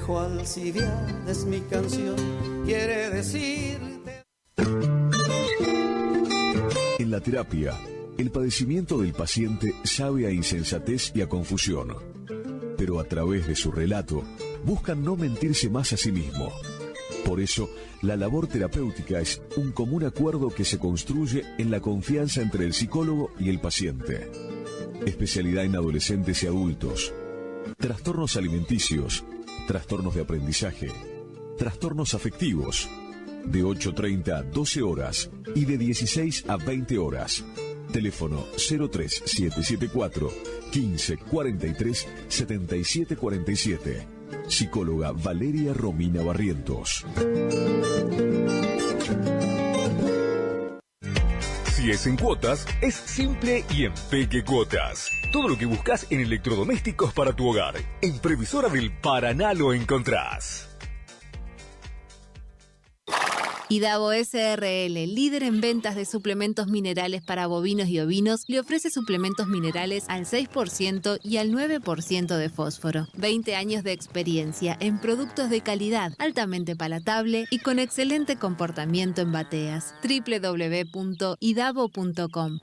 Alejo Alcibiades es mi canción, quiere decirte. En la terapia, el padecimiento del paciente sabe a insensatez y a confusión, pero a través de su relato buscan no mentirse más a sí mismo. Por eso, la labor terapéutica es un común acuerdo que se construye en la confianza entre el psicólogo y el paciente. Especialidad en adolescentes y adultos, trastornos alimenticios, trastornos de aprendizaje, trastornos afectivos, de 8:30 a 12 horas y de 16 a 20 horas. Teléfono 03774 15 43 77 47. Psicóloga Valeria Romina Barrientos. Si es en cuotas, es simple y en Peque Cuotas. Todo lo que buscas en electrodomésticos para tu hogar. En Previsora del Paraná lo encontrás. Idavo SRL, líder en ventas de suplementos minerales para bovinos y ovinos, le ofrece suplementos minerales al 6% y al 9% de fósforo. 20 años de experiencia en productos de calidad, altamente palatable y con excelente comportamiento en bateas. www.idavo.com.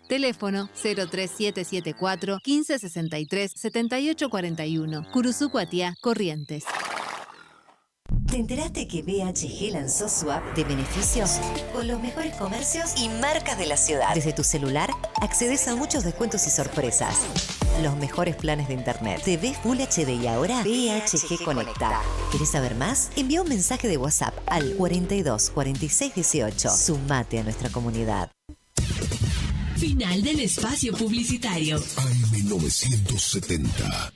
Teléfono 03774 1563 7841. Curuzú Cuatiá, Corrientes. ¿Te enteraste que BHG lanzó su app de beneficios con los mejores comercios y marcas de la ciudad? Desde tu celular accedes a muchos descuentos y sorpresas. Los mejores planes de internet. TV Full HD y ahora BHG Conecta. ¿Querés saber más? Envía un mensaje de WhatsApp al 42 46 18. Sumate a nuestra comunidad. Final del espacio publicitario. AM970.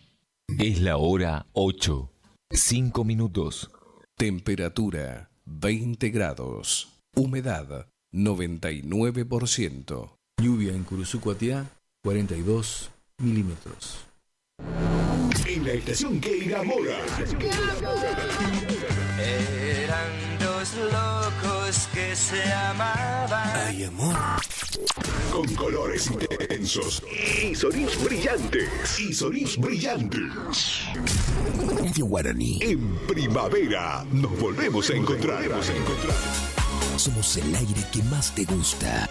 Es la hora 8. 5 minutos. Temperatura 20 grados. Humedad 99%. Lluvia en Curuzú Cuatiá 42 milímetros. En la estación que enamora. Eran dos locos que se amaban. Ay, amor. Con colores intensos y sonidos brillantes. Radio Guaraní. En primavera nos volvemos a encontrar. Somos el aire que más te gusta.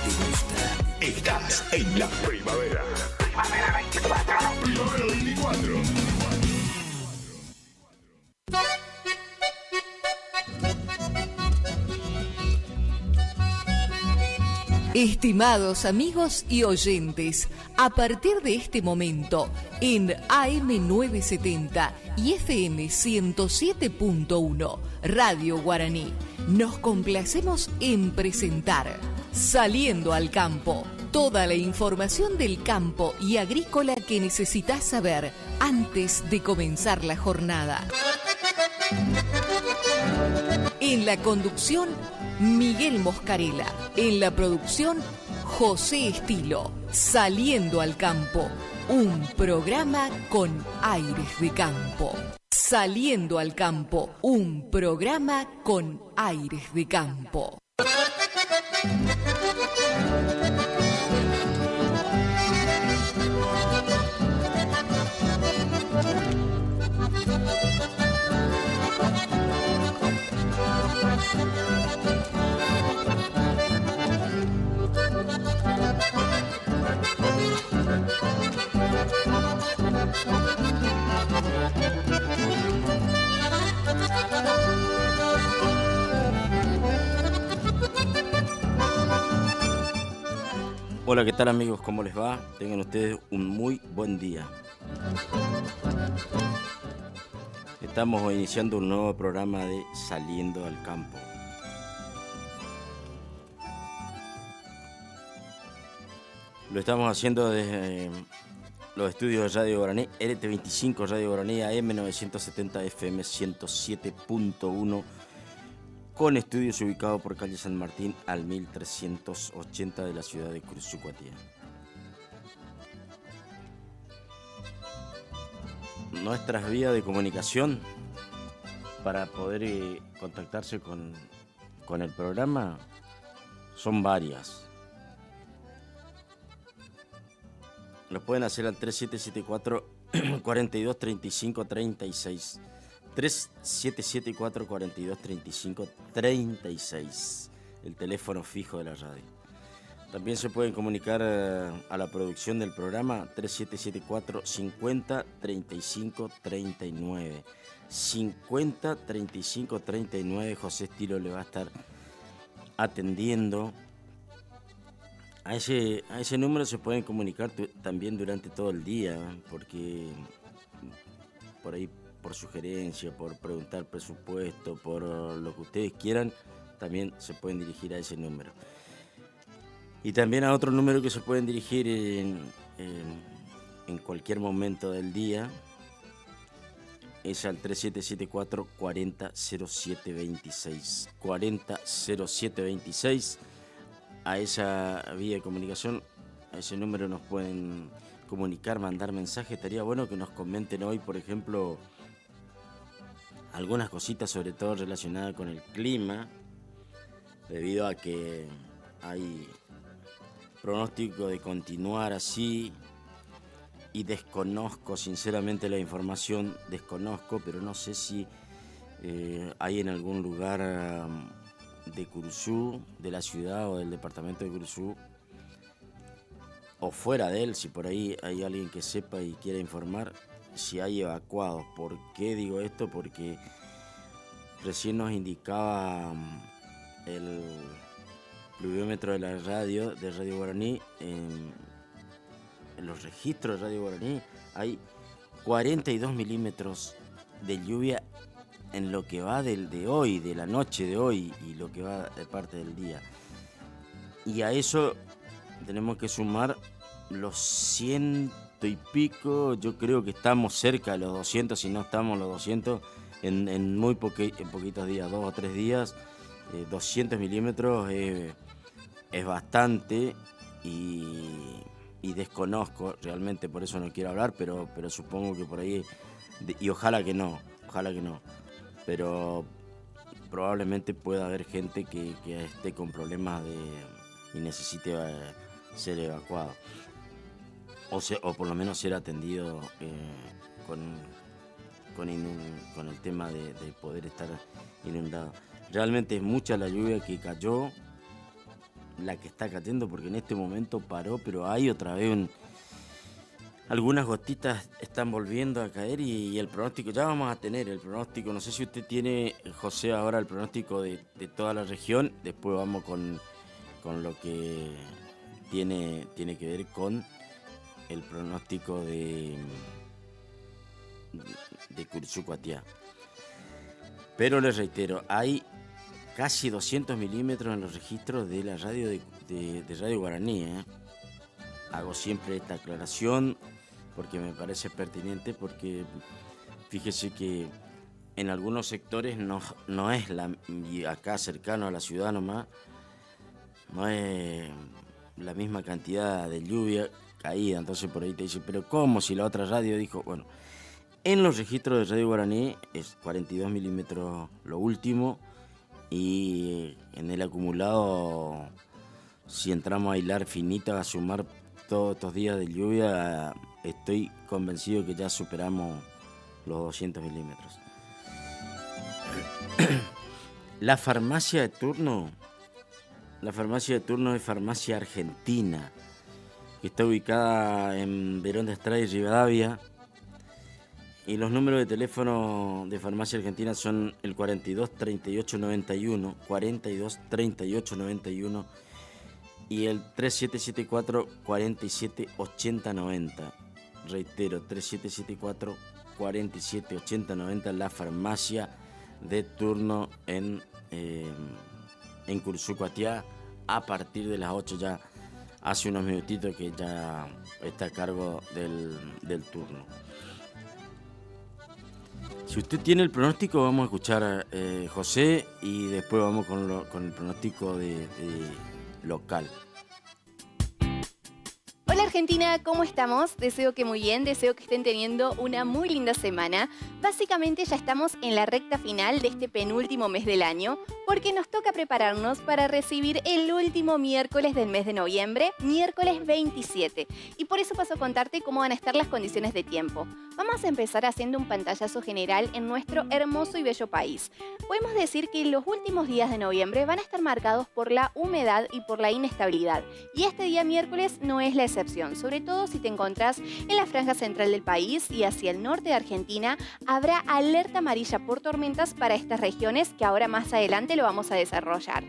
Estás en la primavera. Primavera 24. Primavera 24. Estimados amigos y oyentes, a partir de este momento, en AM970 y FM 107.1, Radio Guaraní, nos complacemos en presentar Saliendo al Campo. Toda la información del campo y agrícola que necesitas saber antes de comenzar la jornada. En la conducción, Miguel Moscarela. En la producción, José Estilo. Saliendo al Campo, un programa con aires de campo. Saliendo al Campo, un programa con aires de campo. Hola, ¿qué tal amigos? ¿Cómo les va? Tengan ustedes un muy buen día. Estamos iniciando un nuevo programa de Saliendo al Campo. Lo estamos haciendo desde los estudios de Radio Guaraní, LT25 Radio Guaraní, AM970 FM 107.1, con estudios ubicados por calle San Martín al 1380 de la ciudad de Curuzú Cuatiá. Nuestras vías de comunicación para poder contactarse con el programa son varias. Lo pueden hacer al 3774 42 35 36. 3774-4235-36, el teléfono fijo de la radio. También se pueden comunicar a la producción del programa 3774-50-35-39. 50-35-39, José Estilo le va a estar atendiendo. A ese número se pueden comunicar también durante todo el día, porque por ahí, por sugerencia, por preguntar presupuesto, por lo que ustedes quieran, también se pueden dirigir a ese número. Y también a otro número que se pueden dirigir en cualquier momento del día, es al 3774-400726. 400726. A esa vía de comunicación, a ese número nos pueden comunicar, mandar mensajes. Estaría bueno que nos comenten hoy, por ejemplo, algunas cositas, sobre todo relacionadas con el clima, debido a que hay pronóstico de continuar así, y desconozco sinceramente la información, pero no sé si hay en algún lugar de Curuzú, de la ciudad o del departamento de Curuzú, o fuera de él, si por ahí hay alguien que sepa y quiera informar, si hay evacuados. ¿Por qué digo esto? Porque recién nos indicaba el pluviómetro de la radio, de Radio Guaraní, en los registros de Radio Guaraní hay 42 milímetros de lluvia en lo que va de hoy, de la noche de hoy, y lo que va de parte del día. Y a eso tenemos que sumar los 100 y pico, yo creo que estamos cerca de los 200, si no estamos los 200, en en poquitos días, 2 o 3 días. 200 milímetros es bastante, y desconozco realmente, por eso no quiero hablar, pero supongo que por ahí, y ojalá que no, pero probablemente pueda haber gente que esté con problemas y necesite ser evacuado, o por lo menos ser atendido con el tema de poder estar inundado. Realmente es mucha la lluvia que cayó, la que está cayendo, porque en este momento paró, pero hay otra vez algunas gotitas están volviendo a caer, y el pronóstico, ya vamos a tener el pronóstico. No sé si usted tiene, José, ahora el pronóstico de toda la región. Después vamos con lo que tiene que ver con el pronóstico de Curuzú Cuatiá. Pero les reitero, hay casi 200 milímetros en los registros de la radio de Radio Guaraní. Hago siempre esta aclaración porque me parece pertinente, porque fíjese que en algunos sectores no es y acá cercano a la ciudad nomás, no es la misma cantidad de lluvia caída. Entonces por ahí te dice, pero ¿cómo? Si la otra radio dijo, bueno, en los registros de Radio Guaraní es 42 milímetros lo último, y en el acumulado, si entramos a hilar finito, a sumar todos estos días de lluvia, estoy convencido que ya superamos los 200 milímetros. La farmacia de turno es Farmacia Argentina, que está ubicada en Verón de Estrada y Rivadavia. Y los números de teléfono de Farmacia Argentina son el 42 38 91, 42 38 91 y el 3774 47 80 90. Reitero, 3774 47 80 90, la farmacia de turno en Curuzú Cuatiá, a partir de las 8, ya hace unos minutitos que ya está a cargo del turno. Si usted tiene el pronóstico, vamos a escuchar a José, y después vamos con el pronóstico de local. Hola Argentina, ¿cómo estamos? Deseo que muy bien, deseo que estén teniendo una muy linda semana. Básicamente ya estamos en la recta final de este penúltimo mes del año, porque nos toca prepararnos para recibir el último miércoles del mes de noviembre, miércoles 27. Y por eso paso a contarte cómo van a estar las condiciones de tiempo. Vamos a empezar haciendo un pantallazo general en nuestro hermoso y bello país. Podemos decir que los últimos días de noviembre van a estar marcados por la humedad y por la inestabilidad. Y este día miércoles no es la excepción, sobre todo si te encontrás en la franja central del país y hacia el norte de Argentina, habrá alerta amarilla por tormentas para estas regiones que ahora más adelante lo vamos a desarrollar.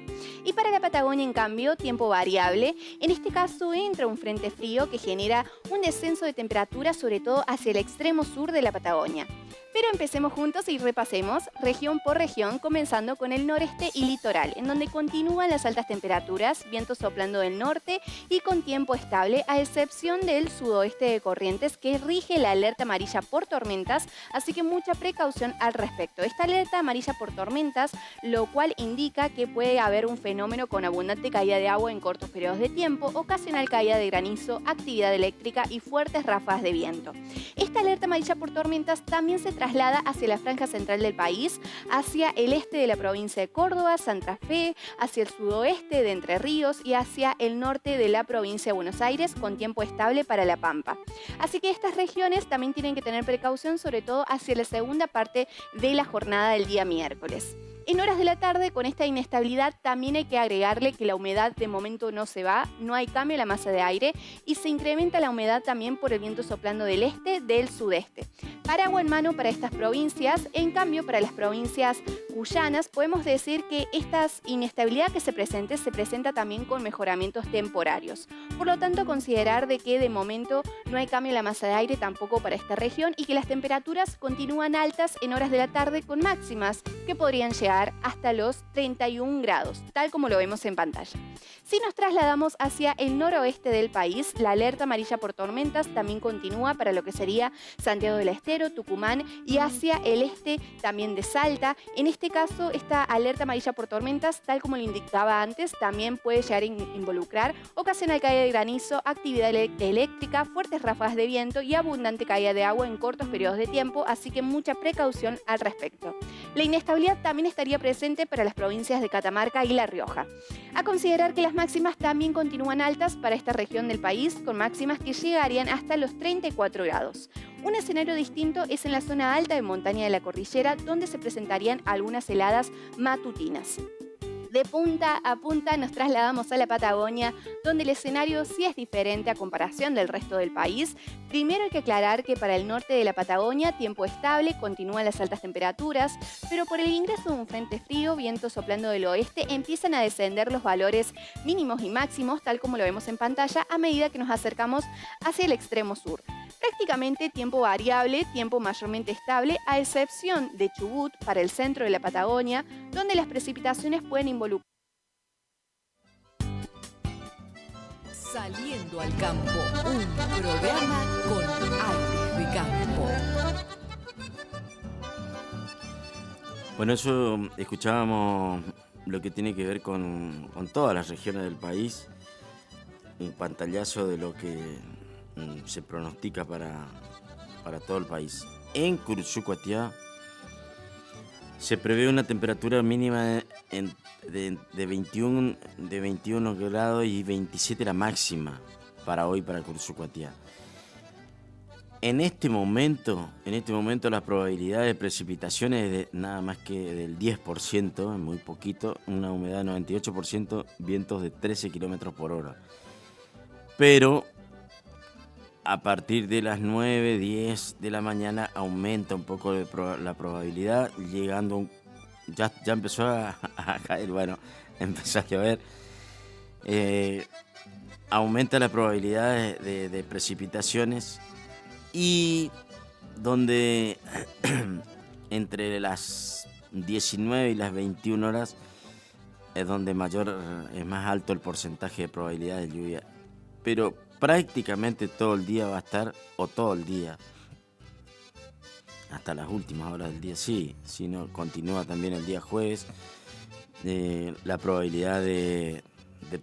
Y para la Patagonia, en cambio, tiempo variable. En este caso entra un frente frío que genera un descenso de temperatura, sobre todo hacia el extremo sur de la Patagonia. Pero empecemos juntos y repasemos región por región, comenzando con el noreste y litoral, en donde continúan las altas temperaturas, vientos soplando del norte y con tiempo estable, a excepción del sudoeste de Corrientes, que rige la alerta amarilla por tormentas, así que mucha precaución al respecto. Esta alerta amarilla por tormentas, lo cual indica que puede haber un fenómeno con abundante caída de agua en cortos periodos de tiempo, ocasional caída de granizo, actividad eléctrica y fuertes ráfagas de viento. Esta alerta amarilla por tormentas también se traslada hacia la franja central del país, hacia el este de la provincia de Córdoba, Santa Fe, hacia el sudoeste de Entre Ríos y hacia el norte de la provincia de Buenos Aires, con tiempo estable para La Pampa. Así que estas regiones también tienen que tener precaución, sobre todo hacia la segunda parte de la jornada del día miércoles. En horas de la tarde, con esta inestabilidad, también hay que agregarle que la humedad de momento no se va, no hay cambio en la masa de aire y se incrementa la humedad también por el viento soplando del este, del sudeste. Paraguas en mano para estas provincias. En cambio, para las provincias cuyanas, podemos decir que esta inestabilidad que se presenta también con mejoramientos temporarios. Por lo tanto, considerar de que de momento no hay cambio en la masa de aire tampoco para esta región y que las temperaturas continúan altas en horas de la tarde con máximas que podrían llegar hasta los 31 grados, tal como lo vemos en pantalla. Si nos trasladamos hacia el noroeste del país, la alerta amarilla por tormentas también continúa para lo que sería Santiago del Estero, Tucumán y hacia el este también de Salta. En este caso, esta alerta amarilla por tormentas, tal como lo indicaba antes, también puede llegar a involucrar ocasional caída de granizo, actividad eléctrica, fuertes ráfagas de viento y abundante caída de agua en cortos periodos de tiempo, así que mucha precaución al respecto. La inestabilidad también estaría presente para las provincias de Catamarca y La Rioja. A considerar que las máximas también continúan altas para esta región del país, con máximas que llegarían hasta los 34 grados. Un escenario distinto es en la zona alta de montaña de la cordillera, donde se presentarían algunas heladas matutinas. De punta a punta nos trasladamos a la Patagonia, donde el escenario sí es diferente a comparación del resto del país. Primero hay que aclarar que para el norte de la Patagonia, tiempo estable, continúan las altas temperaturas, pero por el ingreso de un frente frío, viento soplando del oeste, empiezan a descender los valores mínimos y máximos, tal como lo vemos en pantalla, a medida que nos acercamos hacia el extremo sur. Prácticamente tiempo variable, tiempo mayormente estable, a excepción de Chubut para el centro de la Patagonia, donde las precipitaciones pueden involucrar. Saliendo al campo, un programa con aires de campo. Bueno, eso escuchábamos lo que tiene que ver con todas las regiones del país, un pantallazo de lo que se pronostica para todo el país. En Curchucuatiá se prevé una temperatura mínima de 21 grados y 27 la máxima para hoy para Curchucuatiá. En este momento la probabilidad de precipitaciones es de nada más que del 10%, muy poquito, una humedad del 98%, vientos de 13 kilómetros por hora. Pero a partir de las 9, 10 de la mañana aumenta un poco la probabilidad, llegando, ya empezó a caer, bueno, empezó a llover. Aumenta la probabilidad de precipitaciones y donde entre las 19 y las 21 horas es donde es más alto el porcentaje de probabilidad de lluvia. Pero prácticamente todo el día va a estar, o todo el día, hasta las últimas horas del día, sí, si no, continúa también el día jueves, la probabilidad de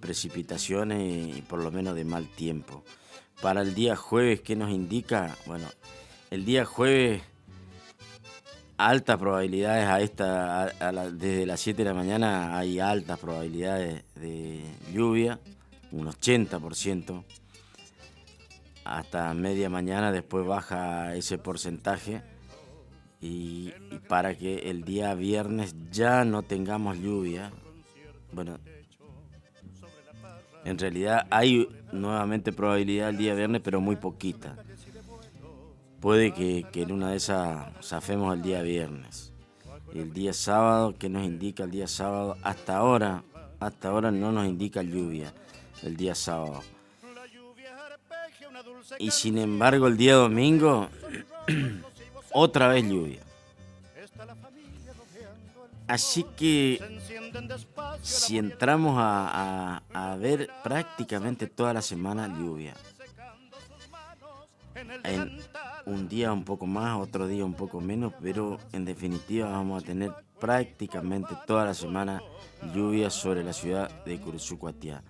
precipitaciones y por lo menos de mal tiempo. Para el día jueves, ¿qué nos indica? Bueno, el día jueves, altas probabilidades desde las 7 de la mañana hay altas probabilidades de lluvia, un 80%. Hasta media mañana, después baja ese porcentaje. Y para que el día viernes ya no tengamos lluvia, bueno, en realidad hay nuevamente probabilidad el día viernes, pero muy poquita. Puede que en una de esas zafemos el día viernes. El día sábado, ¿qué nos indica el día sábado? Hasta ahora no nos indica lluvia el día sábado. Y sin embargo el día domingo, otra vez lluvia. Así que si entramos a ver prácticamente toda la semana lluvia. En un día un poco más, otro día un poco menos, pero en definitiva vamos a tener prácticamente toda la semana lluvia sobre la ciudad de Curuzucuatiá.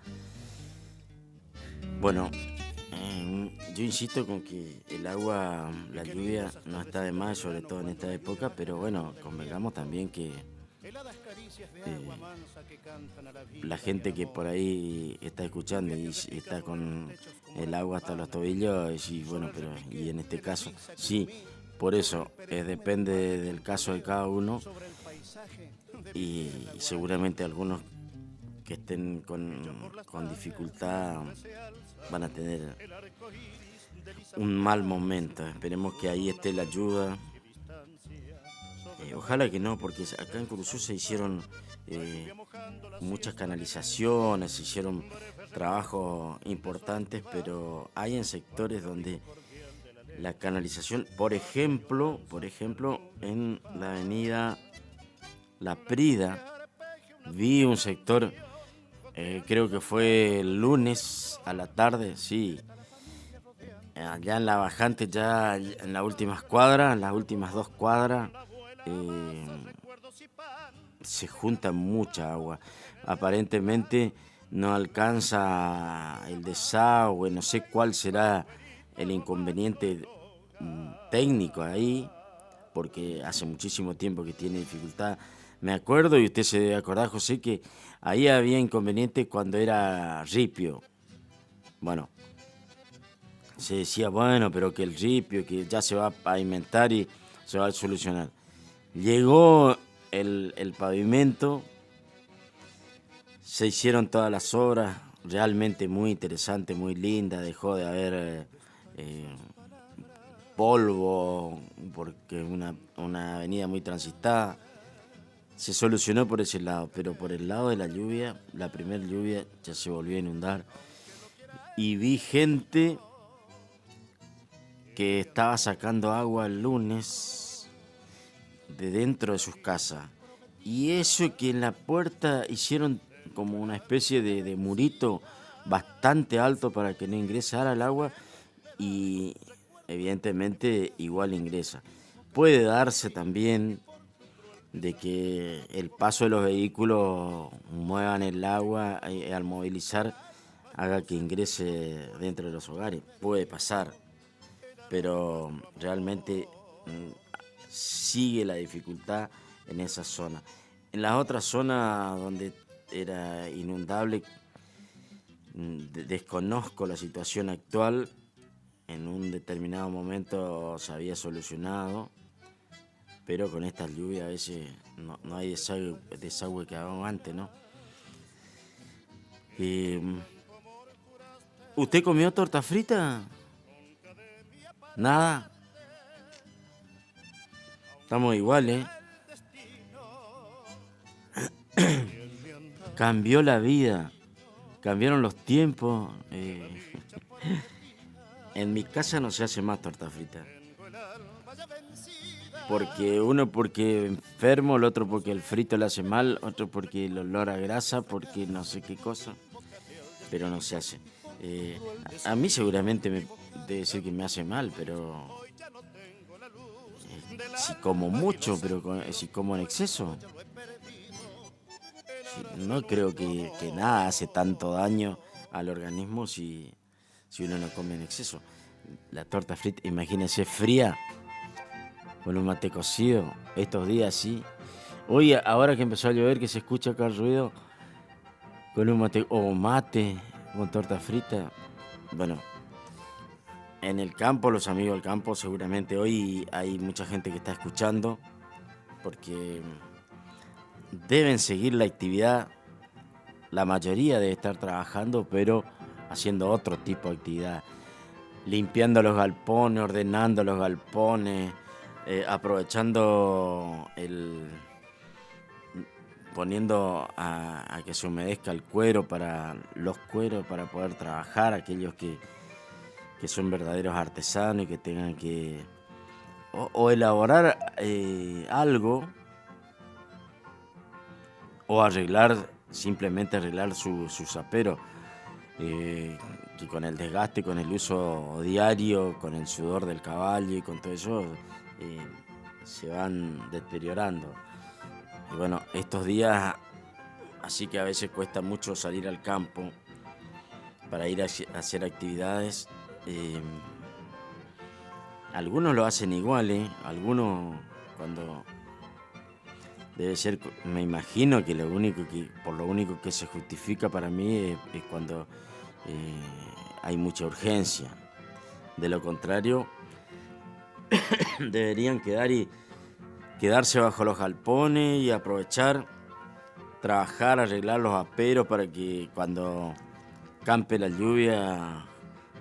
Bueno, yo insisto con que el agua, la lluvia no está de más, sobre todo en esta época, pero bueno, convengamos también que la gente que por ahí está escuchando y está con el agua hasta los tobillos, y bueno, pero y en este caso, sí, por eso depende del caso de cada uno, y seguramente algunos que estén con dificultad van a tener un mal momento. Esperemos que ahí esté la ayuda. Ojalá que no, porque acá en Curuzú se hicieron muchas canalizaciones, se hicieron trabajos importantes, pero hay en sectores donde la canalización, por ejemplo, en la avenida La Prida, vi un sector, creo que fue el lunes a la tarde, sí, allá en la bajante, ya en las últimas dos cuadras, se junta mucha agua. Aparentemente no alcanza el desagüe, no sé cuál será el inconveniente técnico ahí, porque hace muchísimo tiempo que tiene dificultad. Me acuerdo, y usted se debe acordar, José, que ahí había inconveniente cuando era ripio. Bueno, se decía, bueno, pero que el ripio, que ya se va a pavimentar y se va a solucionar. Llegó el pavimento, se hicieron todas las obras, realmente muy interesante, muy linda, dejó de haber polvo, porque una avenida muy transitada. Se solucionó por ese lado, pero por el lado de la lluvia, la primera lluvia ya se volvió a inundar. Y vi gente que estaba sacando agua el lunes de dentro de sus casas. Y eso que en la puerta hicieron como una especie de murito bastante alto para que no ingresara el agua, y evidentemente igual ingresa. Puede darse también de que el paso de los vehículos muevan el agua y al movilizar haga que ingrese dentro de los hogares. Puede pasar, pero realmente sigue la dificultad en esa zona. En las otras zonas donde era inundable, desconozco la situación actual. En un determinado momento se había solucionado, pero con estas lluvias a veces no hay desagüe que aguante, ¿no? ¿Usted comió torta frita? ¿Nada? Estamos iguales, Cambió la vida, cambiaron los tiempos. En mi casa no se hace más torta frita. Porque uno porque enfermo, el otro porque el frito le hace mal, otro porque el olor a grasa, porque no sé qué cosa. Pero no se hace. A mí seguramente debe ser que me hace mal, pero si como mucho, pero si como en exceso, no creo que nada hace tanto daño al organismo si si uno no come en exceso. La torta frita, imagínense, fría, con un mate cocido, estos días sí. Hoy, ahora que empezó a llover, que se escucha acá el ruido, con un mate, o mate, con torta frita. Bueno, en el campo, los amigos del campo, seguramente hoy hay mucha gente que está escuchando, porque deben seguir la actividad. La mayoría debe estar trabajando, pero haciendo otro tipo de actividad. Limpiando los galpones, ordenando los galpones, aprovechando poniendo a que se humedezca el cuero los cueros para poder trabajar, aquellos que son verdaderos artesanos y que tengan que o elaborar algo o simplemente arreglar su zapero, que con el desgaste, con el uso diario, con el sudor del caballo y con todo eso, se van deteriorando. Y bueno, estos días, así que a veces cuesta mucho salir al campo para ir a hacer actividades. Algunos lo hacen igual, algunos cuando... Debe ser, me imagino que por lo único que se justifica para mí es cuando hay mucha urgencia. De lo contrario, deberían quedarse bajo los galpones y aprovechar, trabajar, arreglar los aperos para que cuando campe la lluvia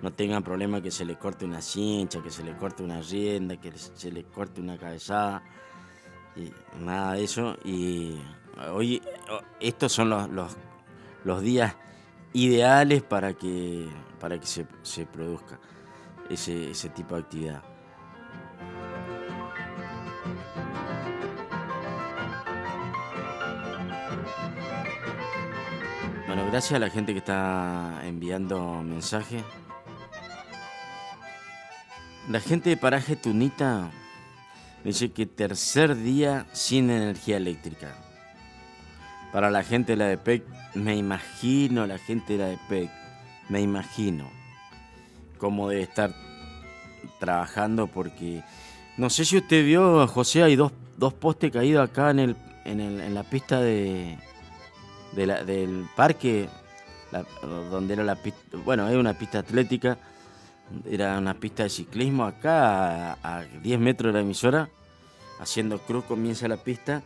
no tengan problema que se le corte una cincha, que se le corte una rienda, que se le corte una cabezada. Y nada de eso. Y hoy estos son los días ideales para que se produzca ese tipo de actividad. Bueno, gracias a la gente que está enviando mensajes. La gente de Paraje Tunita dice que tercer día sin energía eléctrica. Para la gente de la DEPEC, me imagino la gente de la DEPEC, me imagino cómo debe estar trabajando, porque no sé si usted vio, José, hay dos postes caídos acá en la pista del parque, donde era la pista, bueno, es una pista atlética. Era una pista de ciclismo acá a 10 metros de la emisora. Haciendo cruz comienza la pista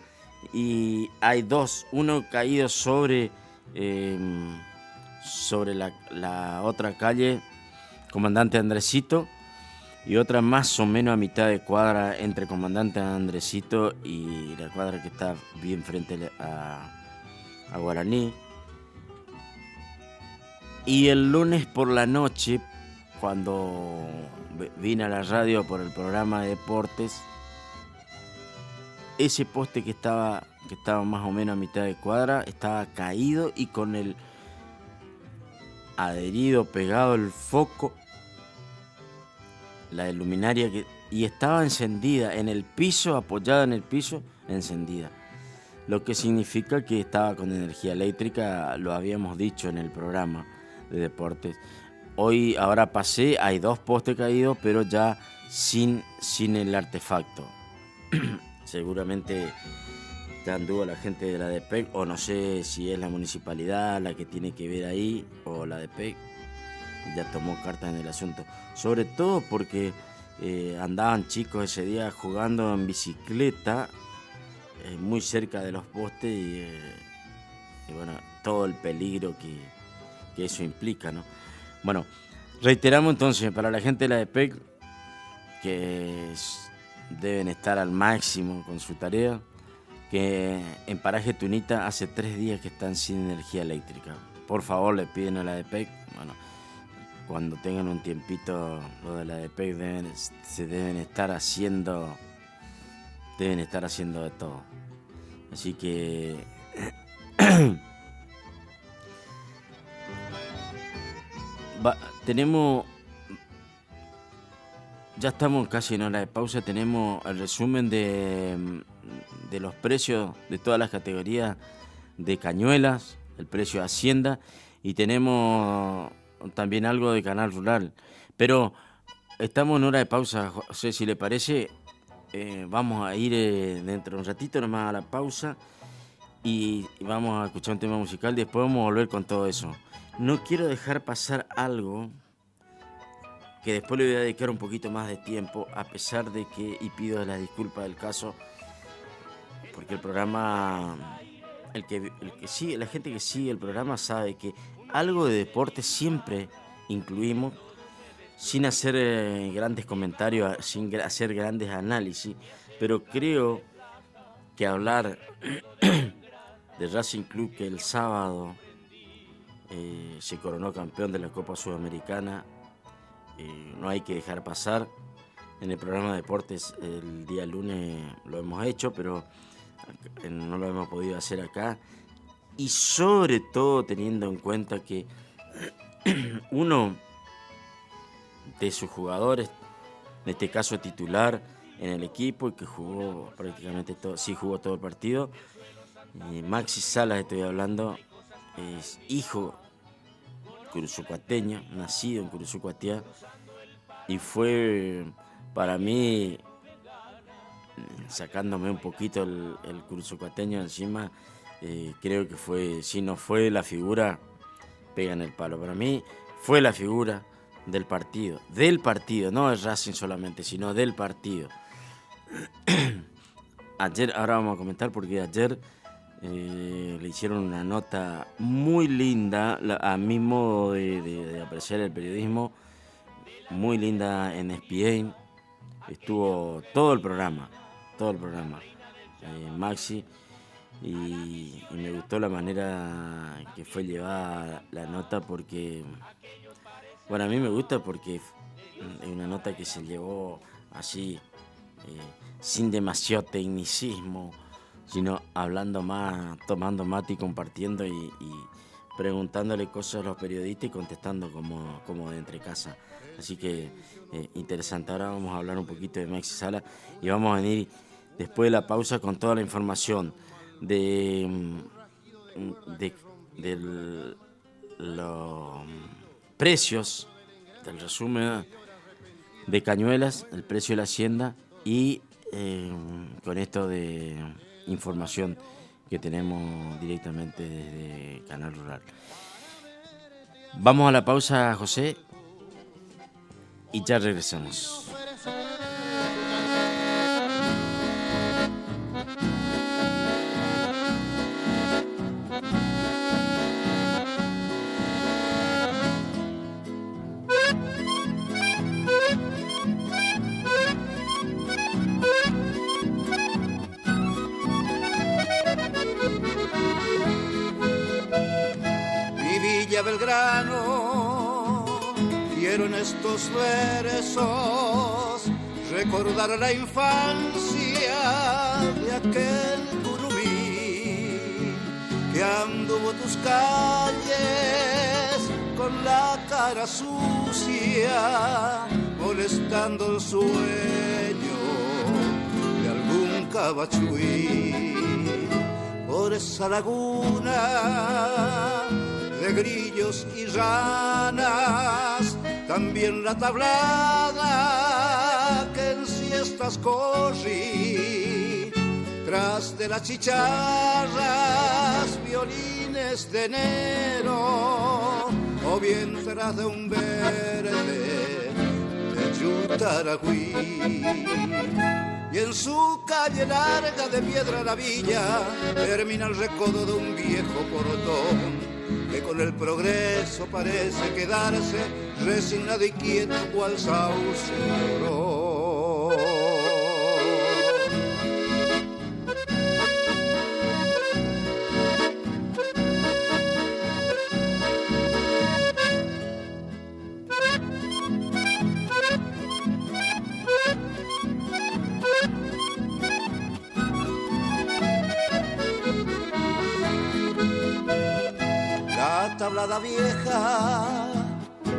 y hay dos, uno caído sobre la otra calle, Comandante Andresito, y otra más o menos a mitad de cuadra entre Comandante Andresito y la cuadra que está bien frente a Guaraní. Y el lunes por la noche, cuando vine a la radio por el programa de deportes, ese poste que estaba más o menos a mitad de cuadra estaba caído y con el adherido, pegado el foco, la luminaria, y estaba encendida en el piso, apoyada en el piso, encendida. Lo que significa que estaba con energía eléctrica, lo habíamos dicho en el programa de deportes. Ahora pasé, hay dos postes caídos, pero ya sin el artefacto. Seguramente ya anduvo la gente de la DEPEC, o no sé si es la municipalidad la que tiene que ver ahí, o la DEPEC ya tomó cartas en el asunto. Sobre todo porque andaban chicos ese día jugando en bicicleta muy cerca de los postes y bueno, todo el peligro que eso implica, ¿no? Bueno, reiteramos entonces para la gente de la DEPEC que deben estar al máximo con su tarea, que en Paraje Tunita hace 3 días que están sin energía eléctrica. Por favor, le piden a la DEPEC, bueno, cuando tengan un tiempito, lo de la DEPEC deben estar haciendo de todo. Así que ya estamos casi en hora de pausa. Tenemos el resumen de los precios de todas las categorías de cañuelas, el precio de Hacienda, y tenemos también algo de Canal Rural. Pero estamos en hora de pausa, José, si le parece, vamos a ir dentro de un ratito nomás a la pausa y vamos a escuchar un tema musical, después vamos a volver con todo eso. No quiero dejar pasar algo que después le voy a dedicar un poquito más de tiempo, a pesar de que, y pido las disculpas del caso, porque el programa, el que sigue, la gente que sigue el programa sabe que algo de deporte siempre incluimos, sin hacer grandes comentarios, sin hacer grandes análisis, pero creo que hablar de Racing Club, que el sábado se coronó campeón de la Copa Sudamericana, no hay que dejar pasar. En el programa de deportes el día lunes lo hemos hecho, pero no lo hemos podido hacer acá. Y sobre todo teniendo en cuenta que uno de sus jugadores, en este caso titular en el equipo y que jugó prácticamente todo, sí jugó todo el partido, Maxi Salas estoy hablando, es hijo curuzucuateño, nacido en Curuzucuatiá, y fue para mí, sacándome un poquito el curuzucuateño encima, creo que fue, si no fue la figura, pega en el palo. Para mí fue la figura del partido, no es Racing solamente, sino del partido. Ayer, ahora vamos a comentar porque ayer le hicieron una nota muy linda, a mi modo de apreciar el periodismo, muy linda en ESPN. Estuvo todo el programa, Maxi, y me gustó la manera que fue llevada la nota porque, bueno, a mí me gusta porque es una nota que se llevó así, sin demasiado tecnicismo, sino hablando más, tomando mate y compartiendo y preguntándole cosas a los periodistas y contestando como de entre casa. Así que interesante. Ahora vamos a hablar un poquito de Maxi Salas y vamos a venir después de la pausa con toda la información de los precios, del resumen de Cañuelas, el precio de la hacienda y con esto de información que tenemos directamente desde Canal Rural. Vamos a la pausa, José, y ya regresamos. Belgrano, quiero en estos versos recordar la infancia de aquel curumí que anduvo tus calles con la cara sucia, molestando el sueño de algún cabachuí. Por esa laguna de grillos y ranas, también la tablada que en siestas corrí, tras de las chicharras, violines de enero, o bien tras de un verde de Yutaragüí. Y en su calle larga de piedra la villa termina el recodo de un viejo portón que con el progreso parece quedarse resignado y quieto cual sauce llorón. Tablada vieja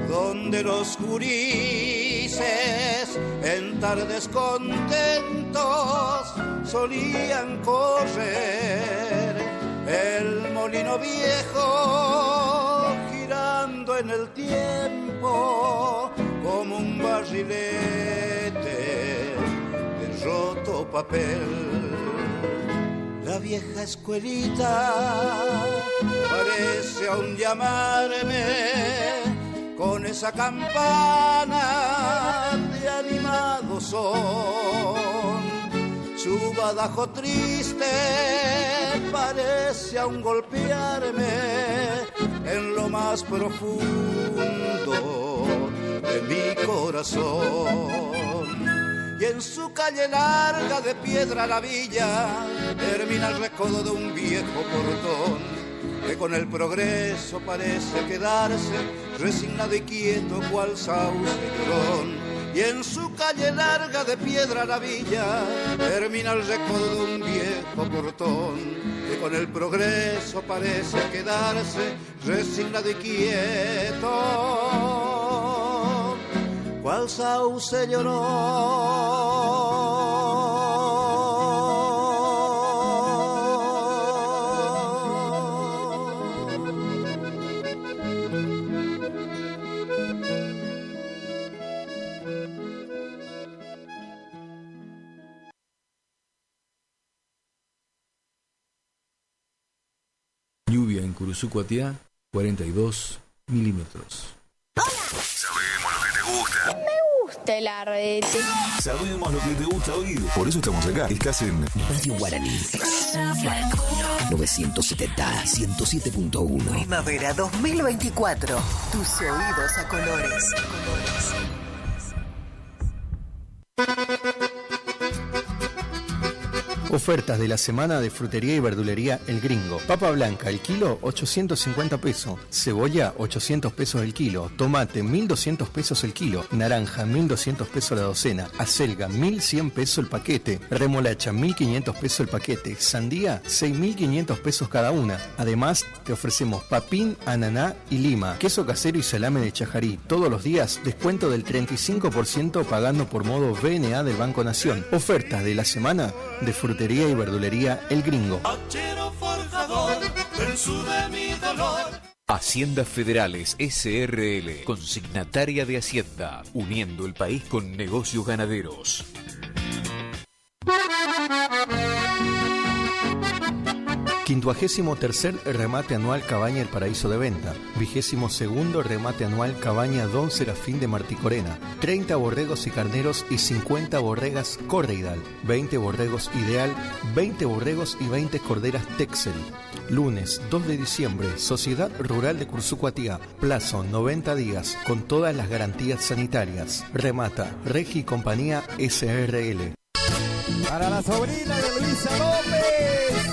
donde los gurises en tardes contentos solían correr, el molino viejo girando en el tiempo como un barrilete de roto papel. La vieja escuelita parece aún llamarme con esa campana de animado son. Su badajo triste parece aún golpearme en lo más profundo de mi corazón. Y en su calle larga de piedra la villa termina el recodo de un viejo portón que con el progreso parece quedarse resignado y quieto cual sauce llorón. Y en su calle larga de piedra la villa termina el recodo de un viejo portón que con el progreso parece quedarse resignado y quieto cual sauce llorón. Lluvia en Curuzú-Cuatiá, 42 milímetros. Sabemos lo que te gusta. Me gusta el arrete. Sabemos lo que te gusta oír. Por eso estamos acá. Estás en Radio Guaraní. 970, 107.1. Primavera 2024. Tus oídos a colores. Ofertas de la semana de frutería y verdulería El Gringo. Papa blanca, el kilo, 850 pesos. Cebolla, 800 pesos el kilo. Tomate, 1.200 pesos el kilo. Naranja, 1.200 pesos la docena. Acelga, 1.100 pesos el paquete. Remolacha, 1.500 pesos el paquete. Sandía, 6.500 pesos cada una. Además, te ofrecemos papín, ananá y lima. Queso casero y salame de Chajarí. Todos los días, descuento del 35% pagando por modo BNA del Banco Nación. Ofertas de la semana de frutería y verdulería El Gringo. Haciendas Federales SRL, consignataria de Hacienda, uniendo el país con negocios ganaderos. 53º remate anual Cabaña El Paraíso de Venta. 22º remate anual Cabaña Don Serafín de Marticorena. 30 borregos y carneros y 50 borregas Correidal. 20 borregos Ideal, 20 borregos y 20 corderas Texel. Lunes 2 de diciembre, Sociedad Rural de Curuzú-Cuatiá. Plazo 90 días, con todas las garantías sanitarias. Remata Regi y Compañía SRL. Para la sobrina de Luisa López.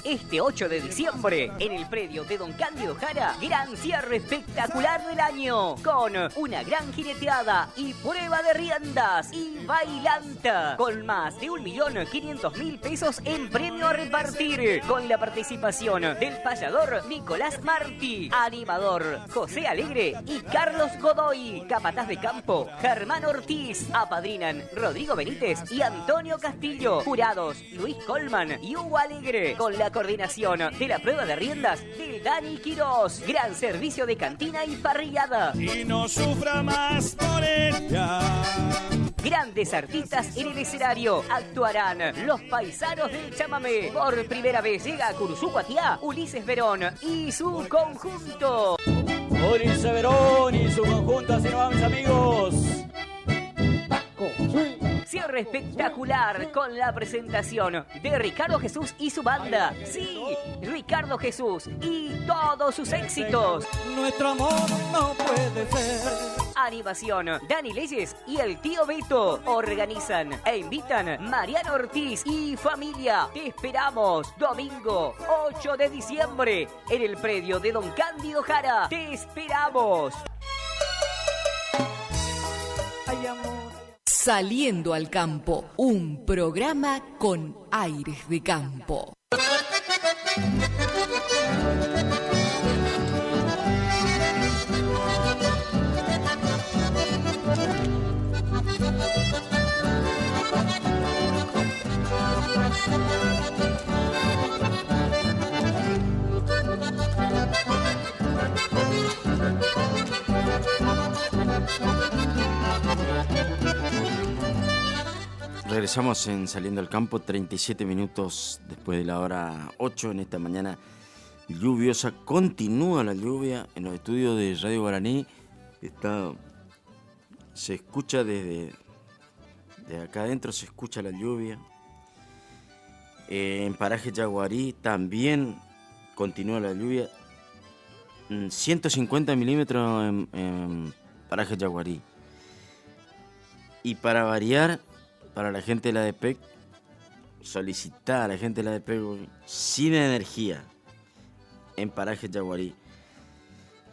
Este 8 de diciembre, en el predio de Don Cándido Jara, gran cierre espectacular del año, con una gran jineteada y prueba de riendas y bailanta, con más de 1.500.000 pesos en premio a repartir, con la participación del payador Nicolás Martí, animador José Alegre y Carlos Godoy, capataz de campo Germán Ortiz, apadrinan Rodrigo Benítez y Antonio Castillo, jurados Luis Colman y Hugo Alegre, con la coordinación de la prueba de riendas de Dani Quirós, gran servicio de cantina y parrillada. Y no sufra más por ella. Grandes artistas en el escenario. Actuarán los paisanos del chamamé. Por primera vez llega a Curuzú-Cuatiá Ulises Verón y su conjunto. Ulises Verón y su conjunto, así nos vamos, mis amigos. Cierre espectacular con la presentación de Ricardo Jesús y su banda. Sí, Ricardo Jesús y todos sus éxitos. Nuestro amor no puede ser. Animación, Dani Leyes y el tío Beto. Organizan e invitan Mariano Ortiz y familia. Te esperamos domingo 8 de diciembre en el predio de Don Cándido Jara. Te esperamos. Ay, amor. Saliendo al campo, un programa con aires de campo. regresamos en Saliendo al Campo, 37 minutos después de la hora 8 en esta mañana lluviosa. Continúa la lluvia en los estudios de Radio Guaraní. Se escucha desde acá adentro, se escucha la lluvia. En Paraje Yaguarí también continúa la lluvia. 150 milímetros en Paraje Yaguarí. Y para variar, para la gente de la ADPEC, solicitar a la gente de la ADPEC sin energía en Paraje Yaguarí.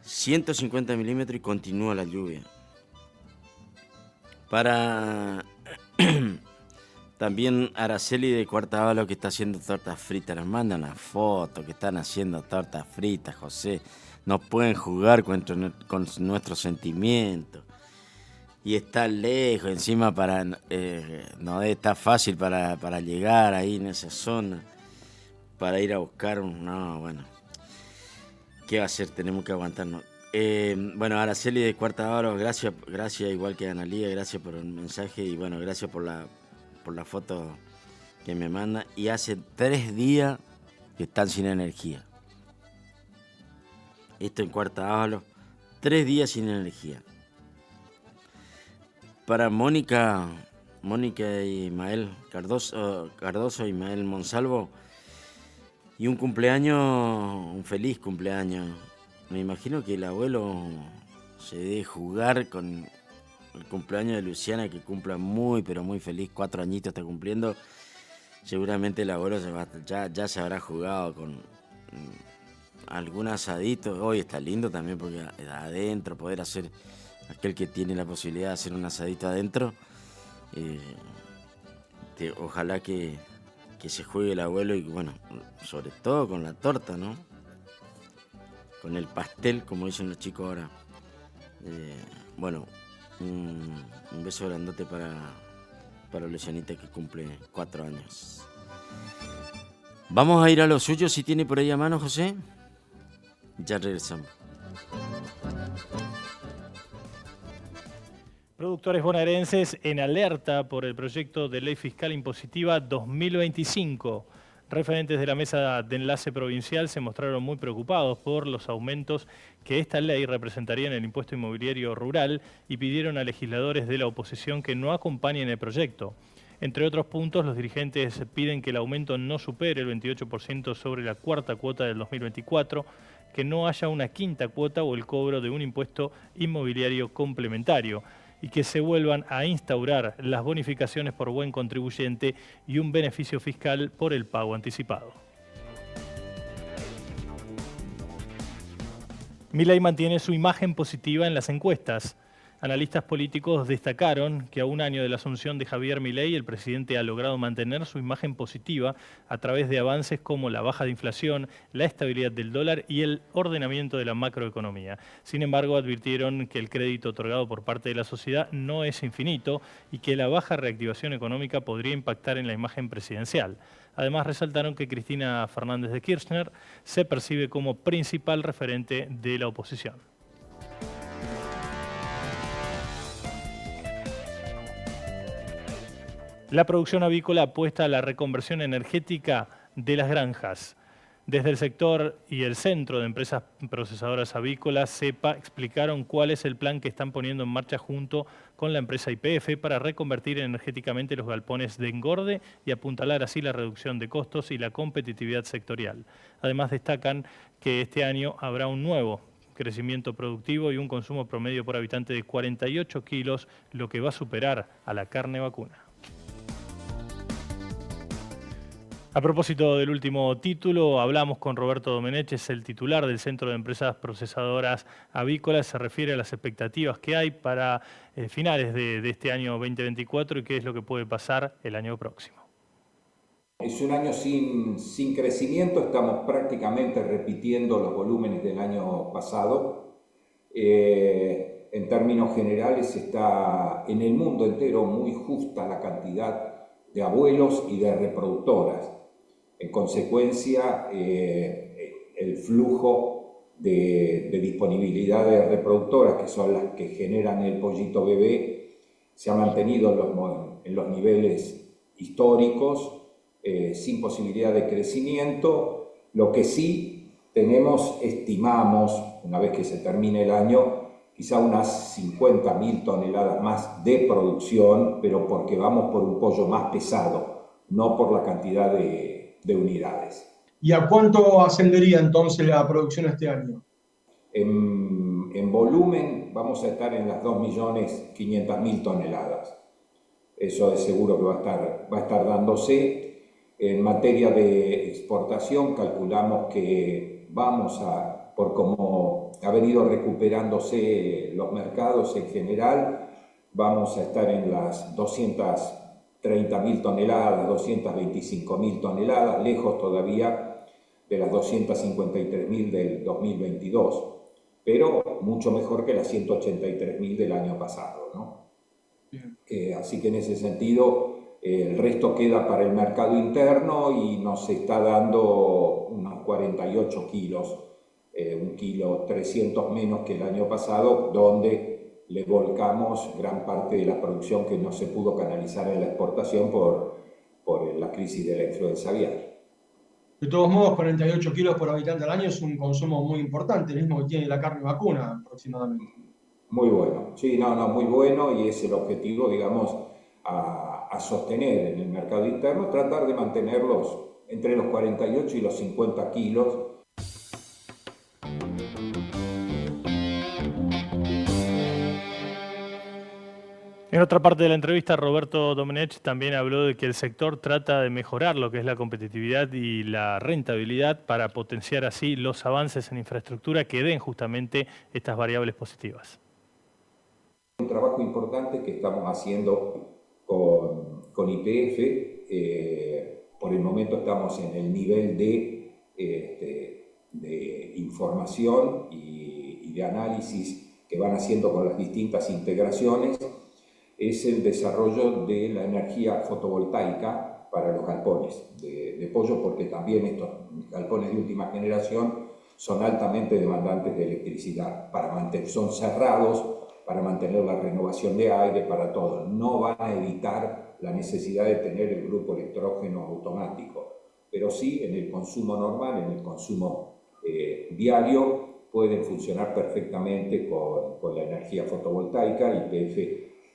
150 milímetros y continúa la lluvia. Para también Araceli de Cuartavalo, que está haciendo tortas fritas, nos manda una foto que están haciendo tortas fritas, José. No pueden jugar con nuestros sentimientos. Y está lejos, encima no está fácil para llegar ahí en esa zona, para ir a buscar no, bueno. ¿Qué va a hacer? Tenemos que aguantarnos. Bueno, Araceli de Cuartavalo, gracias, igual que Analía, gracias por el mensaje y bueno, gracias por la foto que me manda. Y hace 3 días que están sin energía. Esto en Cuartavalo, 3 días sin energía. Para Mónica y Ismael Cardoso y Ismael Monsalvo, y un feliz cumpleaños. Me imagino que el abuelo se debe jugar con el cumpleaños de Luciana, que cumpla muy, pero muy feliz, 4 añitos está cumpliendo. Seguramente el abuelo ya se habrá jugado con algún asadito. Hoy está lindo también porque adentro poder hacer, aquel que tiene la posibilidad de hacer un asadito adentro, ojalá que se juegue el abuelo y bueno, sobre todo con la torta, ¿no? Con el pastel, como dicen los chicos ahora. Bueno, un beso grandote para Lucianita, que cumple 4 años. Vamos a ir a lo suyo, si tiene por ahí a mano, José. Ya regresamos. Productores bonaerenses en alerta por el proyecto de ley fiscal impositiva 2025. Referentes de la mesa de enlace provincial se mostraron muy preocupados por los aumentos que esta ley representaría en el impuesto inmobiliario rural y pidieron a legisladores de la oposición que no acompañen el proyecto. Entre otros puntos, los dirigentes piden que el aumento no supere el 28% sobre la cuarta cuota del 2024, que no haya una quinta cuota o el cobro de un impuesto inmobiliario complementario, y que se vuelvan a instaurar las bonificaciones por buen contribuyente y un beneficio fiscal por el pago anticipado. Milei mantiene su imagen positiva en las encuestas. Analistas políticos destacaron que a un año de la asunción de Javier Milei, el presidente ha logrado mantener su imagen positiva a través de avances como la baja de inflación, la estabilidad del dólar y el ordenamiento de la macroeconomía. Sin embargo, advirtieron que el crédito otorgado por parte de la sociedad no es infinito y que la baja reactivación económica podría impactar en la imagen presidencial. Además, resaltaron que Cristina Fernández de Kirchner se percibe como principal referente de la oposición. La producción avícola apuesta a la reconversión energética de las granjas. Desde el sector y el Centro de Empresas Procesadoras Avícolas, CEPA, explicaron cuál es el plan que están poniendo en marcha junto con la empresa YPF para reconvertir energéticamente los galpones de engorde y apuntalar así la reducción de costos y la competitividad sectorial. Además, destacan que este año habrá un nuevo crecimiento productivo y un consumo promedio por habitante de 48 kilos, lo que va a superar a la carne vacuna. A propósito del último título, hablamos con Roberto Domenech, es el titular del Centro de Empresas Procesadoras Avícolas. Se refiere a las expectativas que hay para finales de este año 2024 y qué es lo que puede pasar el año próximo. Es un año sin crecimiento, estamos prácticamente repitiendo los volúmenes del año pasado. En términos generales está en el mundo entero muy justa la cantidad de abuelos y de reproductoras. En consecuencia, el flujo de disponibilidad de reproductoras, que son las que generan el pollito bebé, se ha mantenido en los niveles históricos, sin posibilidad de crecimiento. Lo que sí estimamos, una vez que se termine el año, quizá unas 50.000 toneladas más de producción, pero porque vamos por un pollo más pesado, no por la cantidad de unidades. ¿Y a cuánto ascendería entonces la producción este año? En volumen vamos a estar en las 2.500.000 toneladas. Eso es seguro que va a estar dándose. En materia de exportación calculamos que vamos por como ha venido recuperándose los mercados en general, vamos a estar en las 230.000 toneladas, 225.000 toneladas, lejos todavía de las 253.000 del 2022, pero mucho mejor que las 183.000 del año pasado, ¿no? Así que en ese sentido el resto queda para el mercado interno y nos está dando unos 48 kilos, 1 kilo 300 menos que el año pasado, donde le volcamos gran parte de la producción que no se pudo canalizar en la exportación por la crisis de la influenza aviar. De todos modos, 48 kilos por habitante al año es un consumo muy importante, el mismo que tiene la carne vacuna aproximadamente. Muy bueno, sí, muy bueno, y es el objetivo, digamos, a sostener en el mercado interno, tratar de mantenerlos entre los 48 y los 50 kilos. En otra parte de la entrevista, Roberto Domenech también habló de que el sector trata de mejorar lo que es la competitividad y la rentabilidad para potenciar así los avances en infraestructura que den justamente estas variables positivas. Un trabajo importante que estamos haciendo con YPF. Por el momento estamos en el nivel de información y de análisis que van haciendo con las distintas integraciones. Es el desarrollo de la energía fotovoltaica para los galpones de pollo, porque también estos galpones de última generación son altamente demandantes de electricidad. Son cerrados para mantener la renovación de aire, para todo. No van a evitar la necesidad de tener el grupo electrógeno automático, pero sí en el consumo normal, en el consumo diario, pueden funcionar perfectamente con la energía fotovoltaica. YPF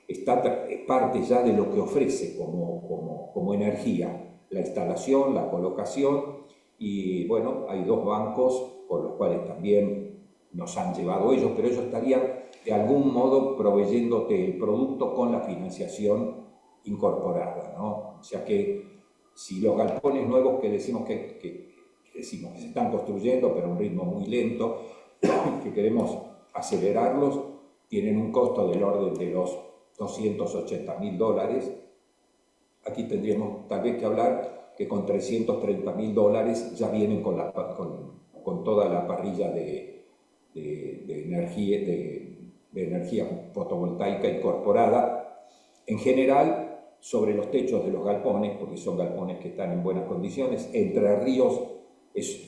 está parte ya de lo que ofrece como energía, la instalación, la colocación, y bueno, hay 2 bancos por los cuales también nos han llevado ellos, pero ellos estarían de algún modo proveyéndote el producto con la financiación incorporada, ¿no? O sea que si los galpones nuevos que decimos que se están construyendo, pero a un ritmo muy lento, que queremos acelerarlos, tienen un costo del orden de los $280.000. Aquí tendríamos tal vez que hablar que con $330.000 ya vienen con toda la parrilla de energía fotovoltaica incorporada. En general, sobre los techos de los galpones, porque son galpones que están en buenas condiciones. Entre Ríos es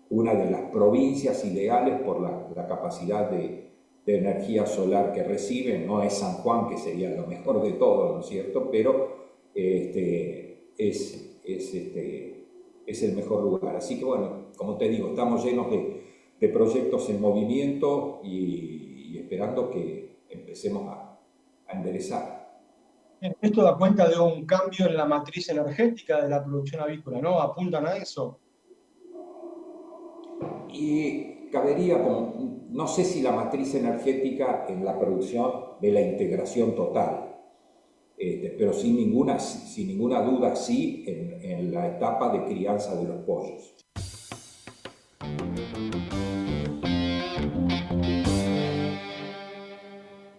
una de las provincias ideales por la capacidad de energía solar que recibe. No es San Juan, que sería lo mejor de todo, ¿no es cierto? Pero es el mejor lugar. Así que bueno, como te digo, estamos llenos de proyectos en movimiento y esperando que empecemos a enderezar. Esto da cuenta de un cambio en la matriz energética de la producción avícola, ¿no? ¿Apuntan a eso? Y cabería, no sé si la matriz energética en la producción de la integración total, pero sin ninguna duda sí en la etapa de crianza de los pollos.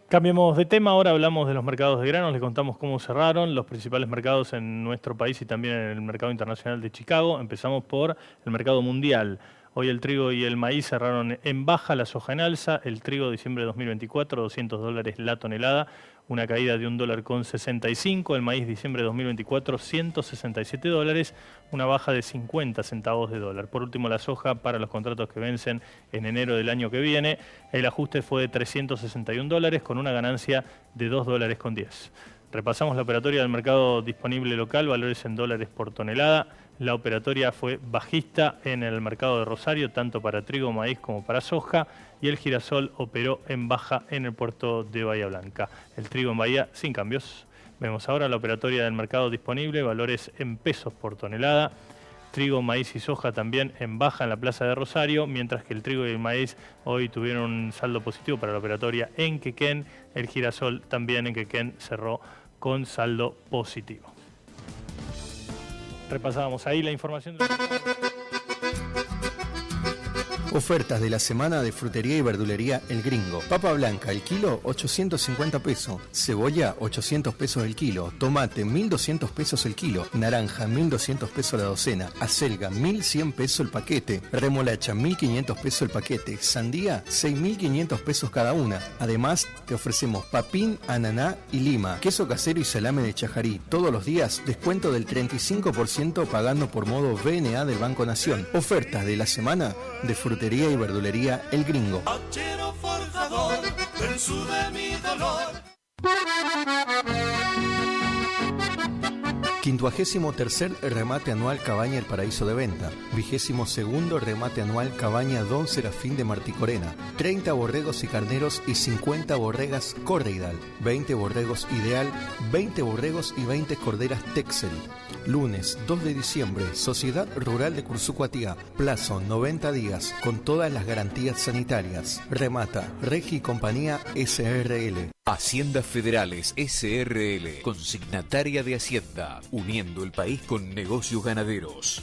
Cambiemos de tema, ahora hablamos de los mercados de granos, les contamos cómo cerraron los principales mercados en nuestro país y también en el mercado internacional de Chicago. Empezamos por el mercado mundial. Hoy el trigo y el maíz cerraron en baja, la soja en alza. El trigo diciembre de 2024, $200 la tonelada, una caída de $1,65. El maíz diciembre de 2024, $167, una baja de 50 centavos de dólar. Por último, la soja para los contratos que vencen en enero del año que viene. El ajuste fue de $361 con una ganancia de $2,10. Repasamos la operatoria del mercado disponible local, valores en dólares por tonelada. La operatoria fue bajista en el mercado de Rosario, tanto para trigo, maíz como para soja, y el girasol operó en baja en el puerto de Bahía Blanca. El trigo en Bahía sin cambios. Vemos ahora la operatoria del mercado disponible, valores en pesos por tonelada. Trigo, maíz y soja también en baja en la plaza de Rosario, mientras que el trigo y el maíz hoy tuvieron un saldo positivo para la operatoria en Quequén. El girasol también en Quequén cerró con saldo positivo. Repasábamos ahí la información. Ofertas de la semana de frutería y verdulería El Gringo. Papa blanca, el kilo, 850 pesos. Cebolla, 800 pesos el kilo. Tomate, 1.200 pesos el kilo. Naranja, 1.200 pesos la docena. Acelga, 1.100 pesos el paquete. Remolacha, 1.500 pesos el paquete. Sandía, 6.500 pesos cada una. Además, te ofrecemos papín, ananá y lima. Queso casero y salame de Chajarí. Todos los días, descuento del 35% pagando por modo VNA del Banco Nación. Ofertas de la semana de frutería y verdulería El Gringo. Hachero forjador del sur de mi dolor. 53º remate anual Cabaña El Paraíso de Venta. 22º remate anual Cabaña Don Serafín de Marticorena. 30 borregos y carneros y 50 borregas Correidal. 20 borregos Ideal, 20 borregos y 20 corderas Texel. Lunes 2 de diciembre, Sociedad Rural de Cursucuatía. Plazo 90 días, con todas las garantías sanitarias. Remata Regi y Compañía SRL. Haciendas Federales SRL, consignataria de Hacienda, uniendo el país con negocios ganaderos.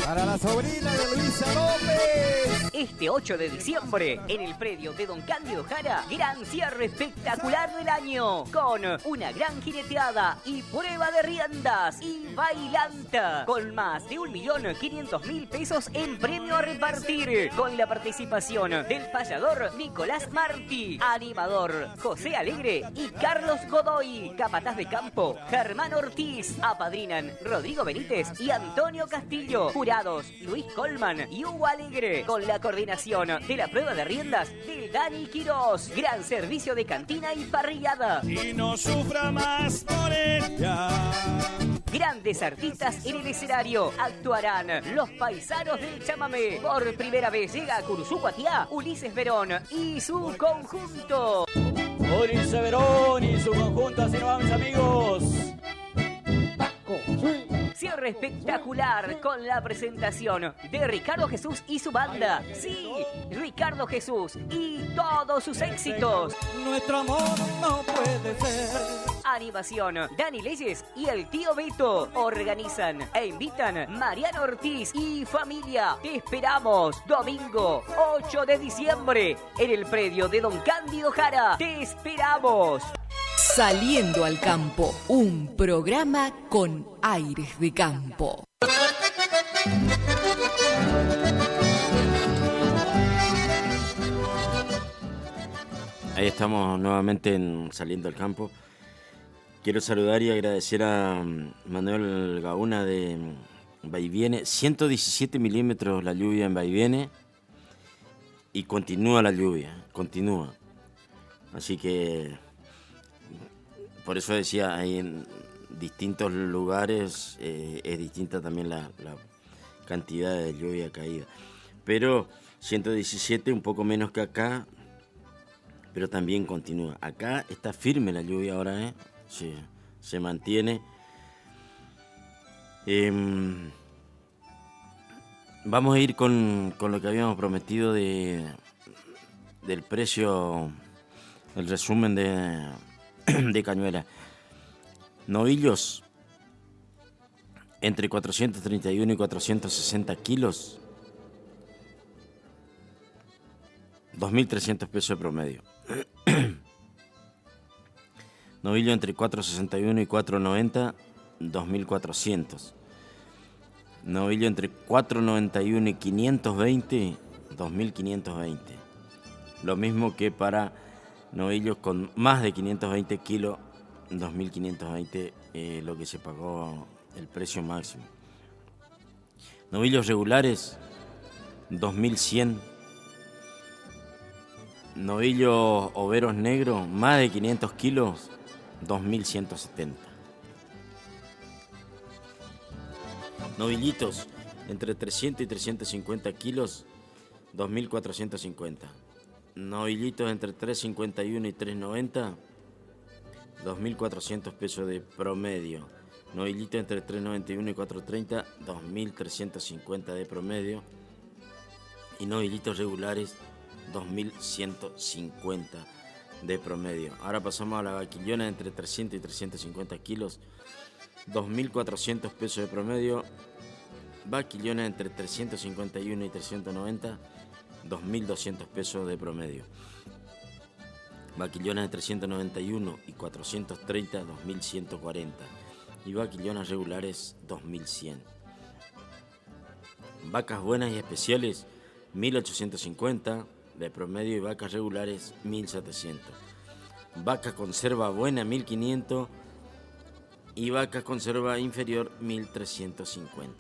Para la sobrina de Luisa López. Este 8 de diciembre, en el predio de Don Cándido Jara, gran cierre espectacular del año, con una gran jineteada y prueba de riendas y bailanta, con más de 1.500.000 pesos en premio a repartir, con la participación del payador Nicolás Martí, animador José Alegre y Carlos Godoy, capataz de campo Germán Ortiz, apadrinan Rodrigo Benítez y Antonio Castillo, jurados Luis Colman y Hugo Alegre, con la coordinación de la prueba de riendas del Dani Quirós, gran servicio de cantina y parrillada. Y no sufra más por ella. Grandes artistas en el escenario. Actuarán los paisanos del chamamé. Por primera vez llega a Cursucuatía Ulises Verón y su conjunto. Ulises Verón y su conjunto, así nos vamos, amigos. Cierre espectacular con la presentación de Ricardo Jesús y su banda. Sí, Ricardo Jesús y todos sus éxitos. Nuestro amor no puede ser. Animación, Dani Leyes y el tío Beto. Organizan e invitan Mariano Ortiz y familia. Te esperamos domingo 8 de diciembre en el predio de Don Cándido Jara. Te esperamos. Saliendo al campo, un programa con aires de campo. Ahí estamos nuevamente en Saliendo al Campo. Quiero saludar y agradecer a Manuel Gauna de Vaiviene. 117 milímetros la lluvia en Vaiviene y continúa la lluvia, continúa. Así que por eso decía, ahí en distintos lugares es distinta también la cantidad de lluvia caída. Pero 117, un poco menos que acá, pero también continúa. Acá está firme la lluvia ahora, se mantiene. Vamos a ir con lo que habíamos prometido del precio, el resumen de cañuela. Novillos entre 431 y 460 kilos, 2.300 pesos de promedio. Novillo entre 461 y 490, 2.400. Novillo entre 491 y 520, 2.520. Lo mismo que para novillos con más de 520 kilos, 2.520 lo que se pagó el precio máximo. Novillos regulares, 2.100. Novillos overos negros, más de 500 kilos, 2.170. Novillitos entre 300 y 350 kilos, 2.450. Novillitos entre 351 y 390, 2.400 pesos de promedio. Novillitos entre 391 y 430, 2.350 de promedio. Y novillitos regulares, 2.150 de promedio. Ahora pasamos a la vaquillona entre 300 y 350 kilos, 2.400 pesos de promedio. Vaquillona entre 351 y 390, 2.200 pesos de promedio. Vaquillonas de 391 y 430, 2.140. Y vaquillonas regulares, 2.100. Vacas buenas y especiales, 1.850 de promedio, y vacas regulares, 1.700. Vaca conserva buena, 1.500, y vaca conserva inferior, 1.350.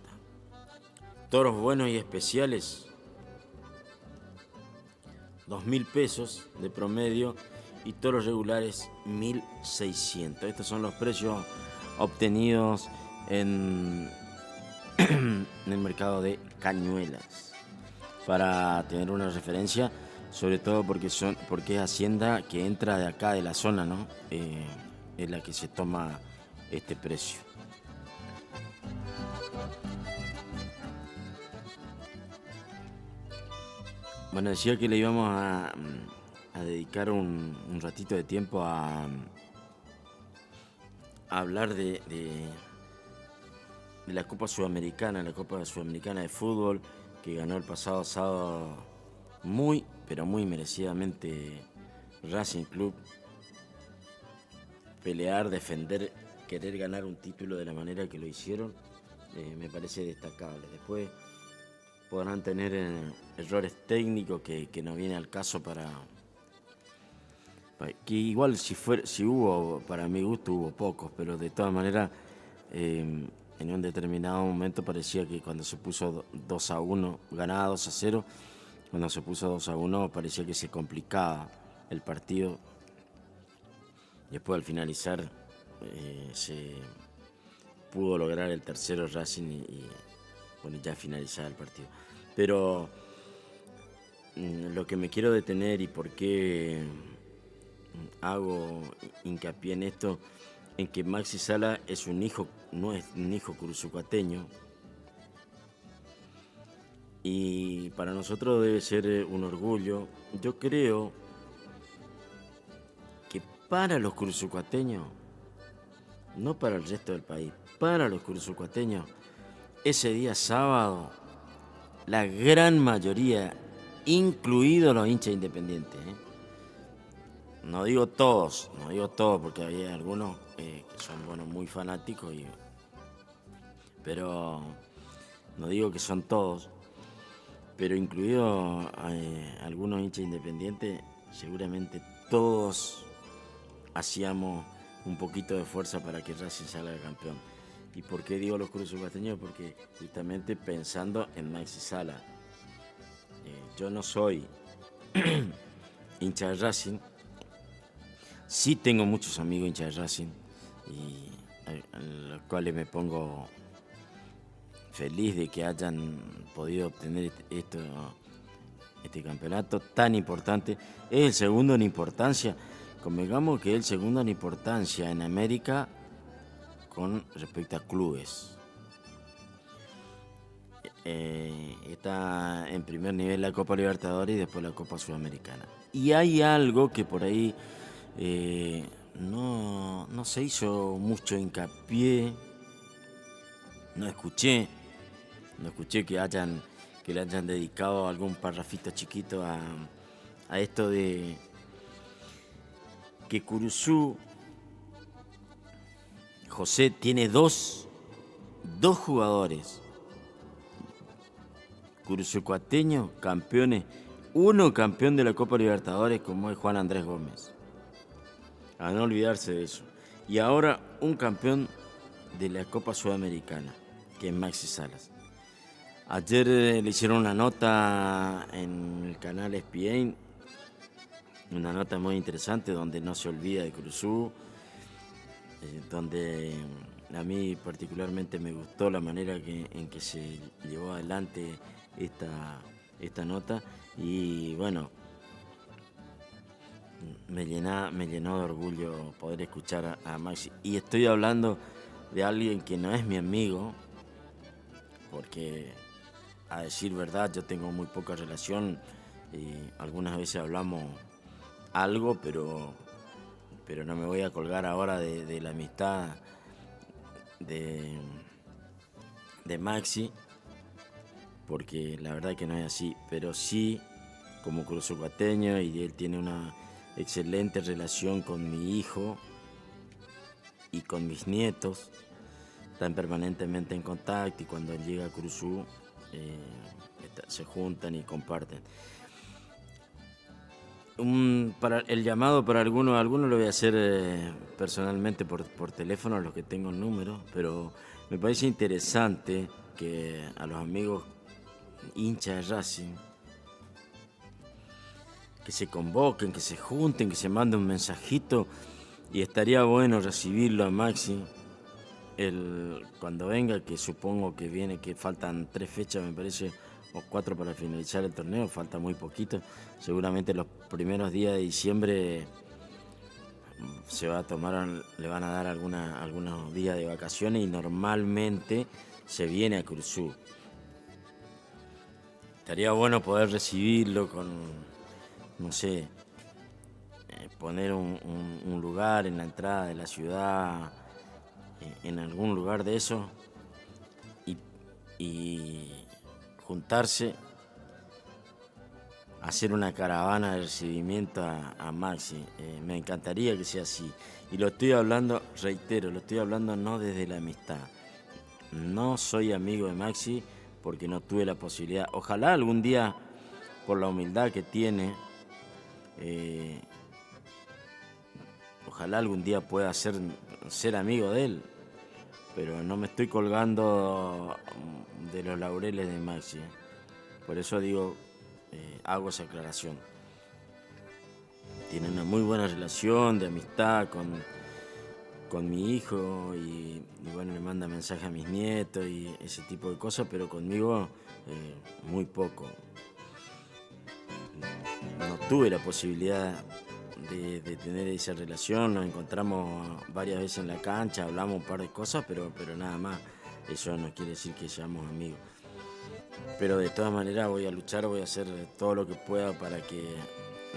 Toros buenos y especiales, 2.000 pesos de promedio, y toros regulares 1.600. Estos son los precios obtenidos en el mercado de Cañuelas, para tener una referencia, sobre todo porque es hacienda que entra de acá, de la zona, ¿no? Es la que se toma este precio. Bueno, decía que le íbamos a dedicar un ratito de tiempo a hablar de la Copa Sudamericana, la Copa Sudamericana de Fútbol, que ganó el pasado sábado muy, pero muy merecidamente Racing Club. Pelear, defender, querer ganar un título de la manera que lo hicieron, me parece destacable. Después podrán tener errores técnicos que no viene al caso para que igual si hubo, para mi gusto hubo pocos, pero de todas maneras en un determinado momento parecía que cuando se puso 2-1, ganaba 2-0, cuando se puso 2-1 parecía que se complicaba el partido. Después al finalizar se pudo lograr el tercero Racing y bueno, ya finalizaba el partido. Pero lo que me quiero detener y por qué hago hincapié en esto, en que Maxi Sala es un hijo, no es un hijo cruzucuateño, y para nosotros debe ser un orgullo. Yo creo que para los cruzucuateños, no para el resto del país, para los cruzucuateños, ese día sábado, la gran mayoría, incluidos los hinchas independientes, no digo todos, porque hay algunos que son muy fanáticos, pero no digo que son todos, pero incluidos algunos hinchas independientes, seguramente todos hacíamos un poquito de fuerza para que Racing salga campeón. ¿Y por qué digo los cruzucuateños? Porque justamente pensando en Maxi Sala, yo no soy hincha de Racing, sí tengo muchos amigos hinchas de Racing, y a los cuales me pongo feliz de que hayan podido obtener este campeonato tan importante. Es el segundo en importancia, convengamos que es el segundo en importancia en América con respecto a clubes. Está en primer nivel la Copa Libertadores y después la Copa Sudamericana. Y hay algo que por ahí no se hizo mucho hincapié, no escuché que le hayan dedicado algún parrafito chiquito a esto de que Curuzú, José, tiene dos jugadores cruzucuateños campeones, uno campeón de la Copa Libertadores como es Juan Andrés Gómez, a no olvidarse de eso, y ahora un campeón de la Copa Sudamericana, que es Maxi Salas. Ayer le hicieron una nota en el canal ESPN una nota muy interesante donde no se olvida de Cruzú, donde a mí particularmente me gustó la manera en que se llevó adelante esta nota y bueno, me llenó de orgullo poder escuchar a Maxi. Y estoy hablando de alguien que no es mi amigo, porque a decir verdad yo tengo muy poca relación y algunas veces hablamos algo, pero no me voy a colgar ahora de la amistad de Maxi, porque la verdad que no es así, pero sí como cruzucuateño, y él tiene una excelente relación con mi hijo y con mis nietos, están permanentemente en contacto y cuando él llega a Cruzú se juntan y comparten. Para el llamado para algunos lo voy a hacer personalmente por teléfono, a los que tengo el número, pero me parece interesante que a los amigos hinchas de Racing que se convoquen, que se junten, que se manden un mensajito, y estaría bueno recibirlo a Maxi cuando venga, que supongo que viene, que faltan 3 fechas me parece, o 4 para finalizar el torneo, falta muy poquito, seguramente los primeros días de diciembre le van a dar algunos días de vacaciones y normalmente se viene a Cruzú. Estaría bueno poder recibirlo con, no sé, poner un lugar en la entrada de la ciudad, en algún lugar de eso, y juntarse, hacer una caravana de recibimiento a Maxi. Me encantaría que sea así. Y lo estoy hablando, reitero, lo estoy hablando no desde la amistad. No soy amigo de Maxi porque no tuve la posibilidad. Ojalá algún día, por la humildad que tiene, ojalá algún día pueda ser amigo de él, pero no me estoy colgando de los laureles de Maxi. Por eso digo, hago esa aclaración. Tiene una muy buena relación de amistad con mi hijo y bueno, le manda mensajes a mis nietos y ese tipo de cosas, pero conmigo muy poco. No tuve la posibilidad de tener esa relación, nos encontramos varias veces en la cancha, hablamos un par de cosas, pero nada más. Eso no quiere decir que seamos amigos. Pero de todas maneras voy a luchar, voy a hacer todo lo que pueda para que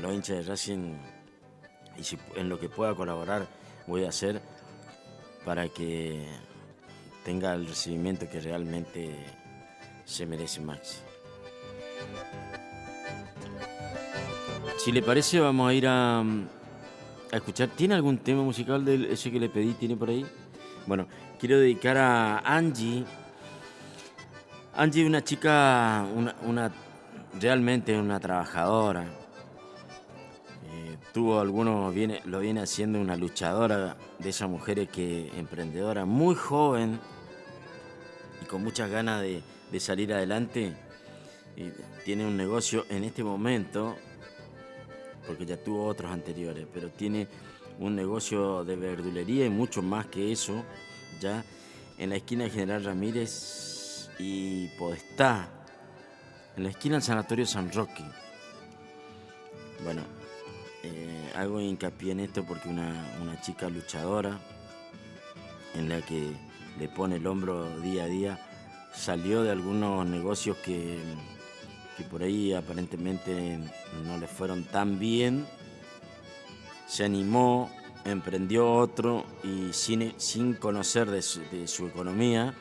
los hinchas de Racing, y si en lo que pueda colaborar, voy a hacer para que tenga el recibimiento que realmente se merece Maxi. Si le parece, vamos a ir a escuchar. ¿Tiene algún tema musical de ese que le pedí? ¿Tiene por ahí? Bueno, quiero dedicar a Angie. Angie es una chica, realmente una trabajadora. Lo viene haciendo una luchadora, de esas mujeres emprendedora, muy joven y con muchas ganas de salir adelante. Tiene un negocio en este momento, porque ya tuvo otros anteriores, pero tiene un negocio de verdulería y mucho más que eso, ya en la esquina de General Ramírez y Podestá, en la esquina del Sanatorio San Roque. Bueno, hago hincapié en esto porque una chica luchadora, en la que le pone el hombro día a día, salió de algunos negocios que por ahí aparentemente no le fueron tan bien, se animó, emprendió otro y sin conocer de su economía,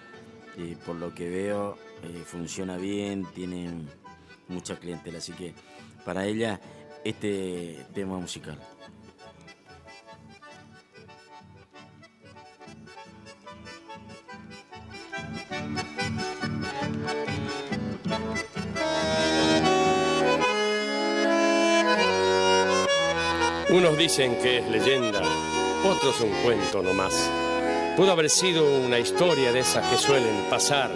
por lo que veo funciona bien, tiene mucha clientela, así que para ella este tema musical. Unos dicen que es leyenda, otros un cuento nomás. Pudo haber sido una historia de esas que suelen pasar.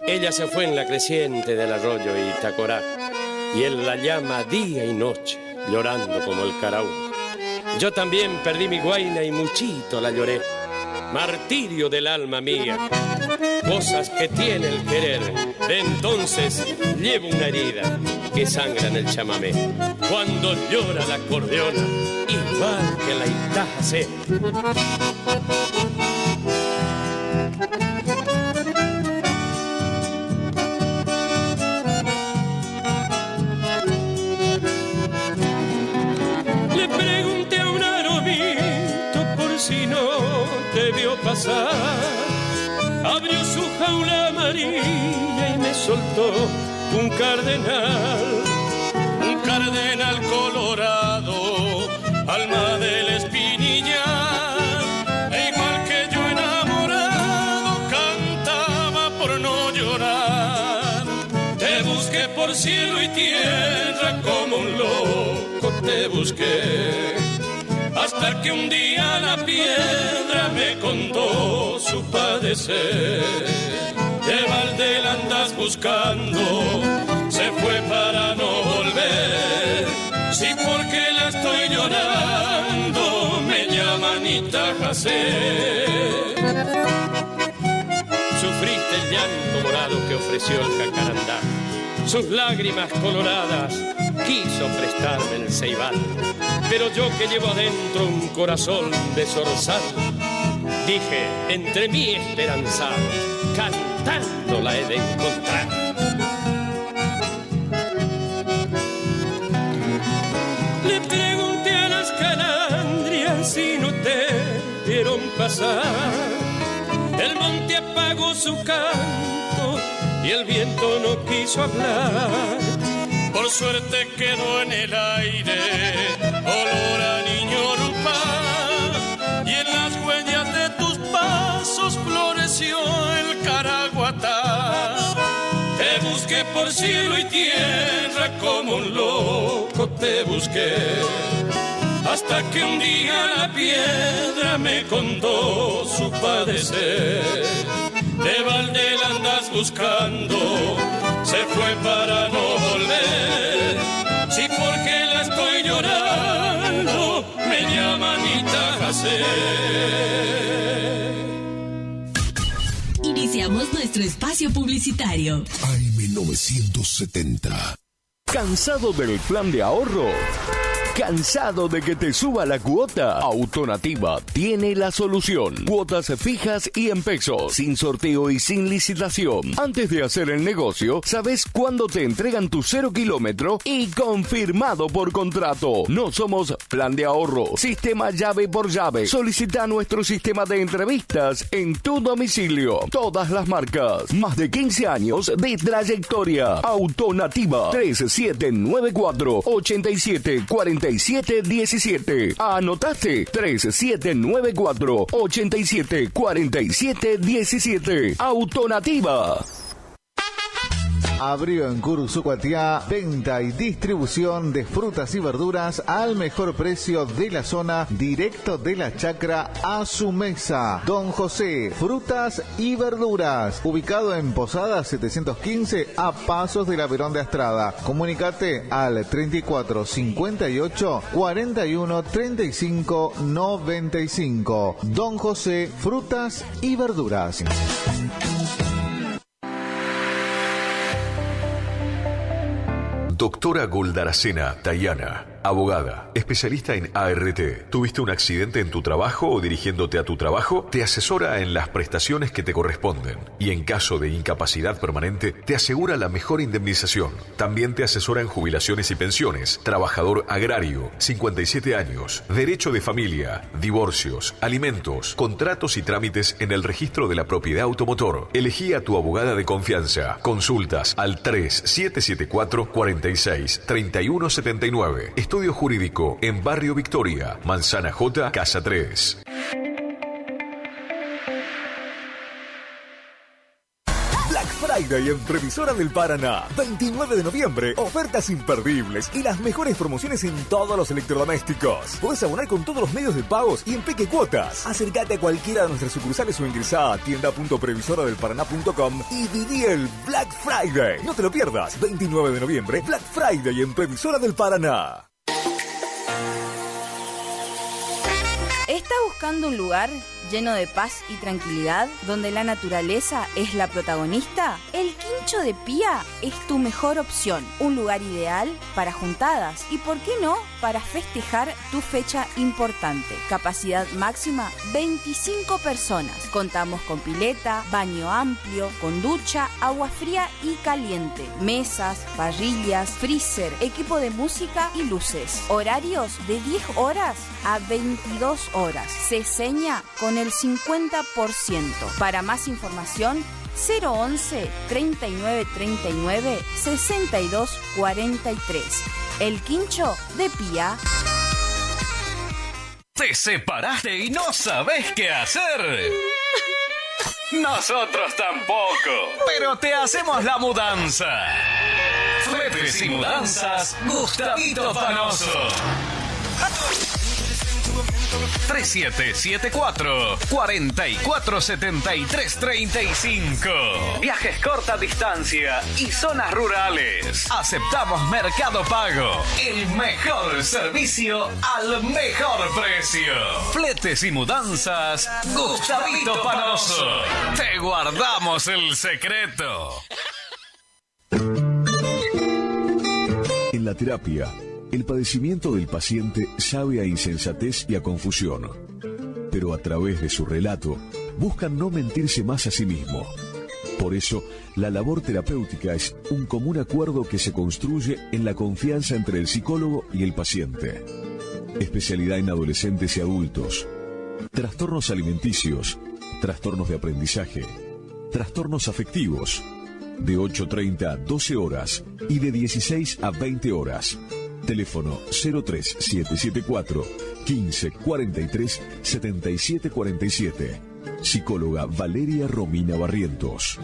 Ella se fue en la creciente del arroyo Itacorá y él la llama día y noche. llorando como el caraú. Yo también perdí mi guaina y muchito la lloré. Martirio del alma mía, cosas que tiene el querer. De entonces llevo una herida que sangra en el chamamé. Cuando llora la acordeona, igual que la Itajacé. Le pregunté a un aromito por si no te vio pasar. Abrió su jaula amarilla y me soltó un cardenal colorado, alma del espinillar. E igual que yo enamorado, cantaba por no llorar. Te busqué por cielo y tierra, como un loco te busqué. Hasta que un día la piedra me contó su padecer. De balde la andas buscando, se fue para no volver. Sí, porque la estoy llorando, me llaman Itajacé. Sufriste el llanto morado que ofreció el jacarandá. Sus lágrimas coloradas quiso prestarme el ceibal. Pero yo que llevo adentro un corazón de zorzal, dije, entre mí esperanzado, cantando la he de encontrar. Le pregunté a las calandrias si no te vieron pasar. El monte apagó su canto y el viento no quiso hablar. Por suerte quedó en el aire olor a niño rupá, y en las huellas de tus pasos floreció el caraguatá. Te busqué por cielo y tierra, como un loco te busqué, hasta que un día la piedra me contó su padecer. De balde la andas buscando, se fue para no volver. Sí, porque la estoy llorando, me llaman Itajacé. Iniciamos nuestro espacio publicitario. AM970. ¿Cansado del plan de ahorro? ¿Cansado de que te suba la cuota? Autonativa tiene la solución. Cuotas fijas y en pesos, sin sorteo y sin licitación. Antes de hacer el negocio, sabes cuándo te entregan tu 0 kilómetro y confirmado por contrato. No somos plan de ahorro, sistema llave por llave. Solicita nuestro sistema de entrevistas en tu domicilio. Todas las marcas, más de 15 años de trayectoria. Autonativa 3794-874717. ¿Anotaste? 3794-874717. Autonativa. Abrió en Cursucuatiá venta y distribución de frutas y verduras al mejor precio de la zona, directo de la chacra a su mesa. Don José, frutas y verduras, ubicado en Posada 715 a pasos de la Verón de Astrada. Comunicate al 34 58 41 35 95. Don José, frutas y verduras. Doctora Goldaracena Tayana, abogada, especialista en ART. ¿Tuviste un accidente en tu trabajo o dirigiéndote a tu trabajo? Te asesora en las prestaciones que te corresponden y en caso de incapacidad permanente te asegura la mejor indemnización. También te asesora en jubilaciones y pensiones, trabajador agrario, 57 años, derecho de familia, divorcios, alimentos, contratos y trámites en el registro de la propiedad automotor. Elegí a tu abogada de confianza. Consultas al 3774-46-3179. Estudio Jurídico en Barrio Victoria, Manzana J, Casa 3. Black Friday en Previsora del Paraná. 29 de noviembre, ofertas imperdibles y las mejores promociones en todos los electrodomésticos. Podés abonar con todos los medios de pagos y en Peque Cuotas. Acércate a cualquiera de nuestras sucursales o ingresá a tienda.previsoradelparaná.com y viví el Black Friday. No te lo pierdas. 29 de noviembre, Black Friday en Previsora del Paraná. ¿Está buscando un lugar lleno de paz y tranquilidad, donde la naturaleza es la protagonista? El Quincho de Pía es tu mejor opción. Un lugar ideal para juntadas y, ¿por qué no?, para festejar tu fecha importante. Capacidad máxima 25 personas. Contamos con pileta, baño amplio, con ducha, agua fría y caliente, mesas, parrillas, freezer, equipo de música y luces. Horarios de 10 horas a 22 horas. Se seña con el 50%. Para más información, 011 39 39 62 43. El Quincho de Pía. ¿Te separaste y no sabés qué hacer? Nosotros tampoco, pero te hacemos la mudanza. Fletes y mudanzas, Gustavito Panoso. 3774-447335. Viajes corta distancia y zonas rurales. Aceptamos Mercado Pago. El mejor servicio al mejor precio. Fletes y mudanzas, Gustavito Panoso. Te guardamos el secreto. En la terapia, el padecimiento del paciente sabe a insensatez y a confusión, pero a través de su relato buscan no mentirse más a sí mismo. Por eso, la labor terapéutica es un común acuerdo que se construye en la confianza entre el psicólogo y el paciente. Especialidad en adolescentes y adultos, trastornos alimenticios, trastornos de aprendizaje, trastornos afectivos, de 8:30 a 12 horas y de 16 a 20 horas. Teléfono 03774 1543 7747. Psicóloga Valeria Romina Barrientos.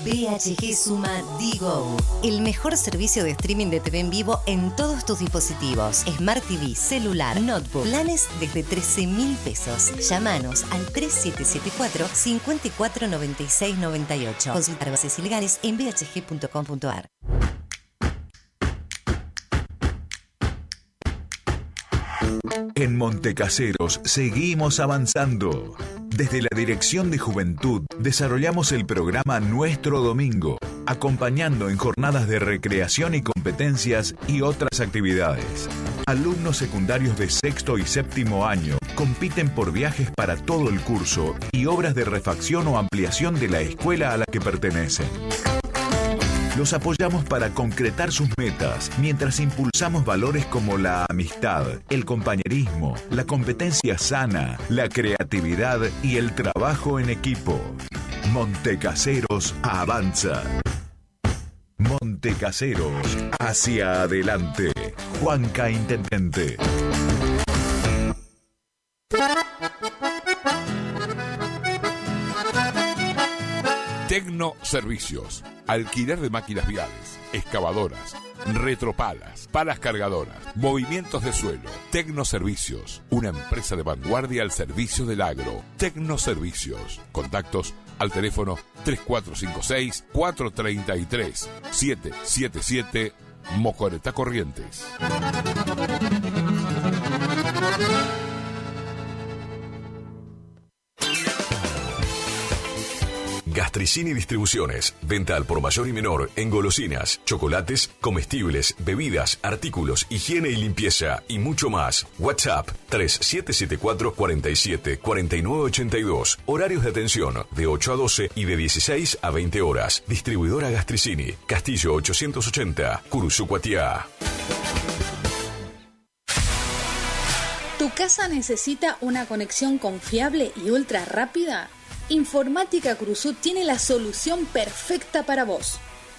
BHG suma Digo, el mejor servicio de streaming de TV en vivo en todos tus dispositivos. Smart TV, celular, notebook. Planes desde 13.000 pesos. Llámanos al 3774 549698. Consultar bases ilegales en bhg.com.ar. En Montecaseros seguimos avanzando. Desde la Dirección de Juventud desarrollamos el programa Nuestro Domingo, acompañando en jornadas de recreación y competencias y otras actividades. Alumnos secundarios de sexto y séptimo año compiten por viajes para todo el curso y obras de refacción o ampliación de la escuela a la que pertenecen. Los apoyamos para concretar sus metas, mientras impulsamos valores como la amistad, el compañerismo, la competencia sana, la creatividad y el trabajo en equipo. Montecaseros avanza. Montecaseros, hacia adelante. Juanca Intendente. Tecno Servicios, alquiler de máquinas viales, excavadoras, retropalas, palas cargadoras, movimientos de suelo. Tecno Servicios, una empresa de vanguardia al servicio del agro. Tecno Servicios, contactos al teléfono 3456-433-777, Mocoretá Corrientes. Gastricini Distribuciones, venta al por mayor y menor en golosinas, chocolates, comestibles, bebidas, artículos, higiene y limpieza y mucho más. WhatsApp 3774 47 49 82. Horarios de atención de 8 a 12 y de 16 a 20 horas. Distribuidora Gastricini, Castillo 880, Curuzú, Cuatiá. ¿Tu casa necesita una conexión confiable y ultra rápida? Informática Curuzú tiene la solución perfecta para vos.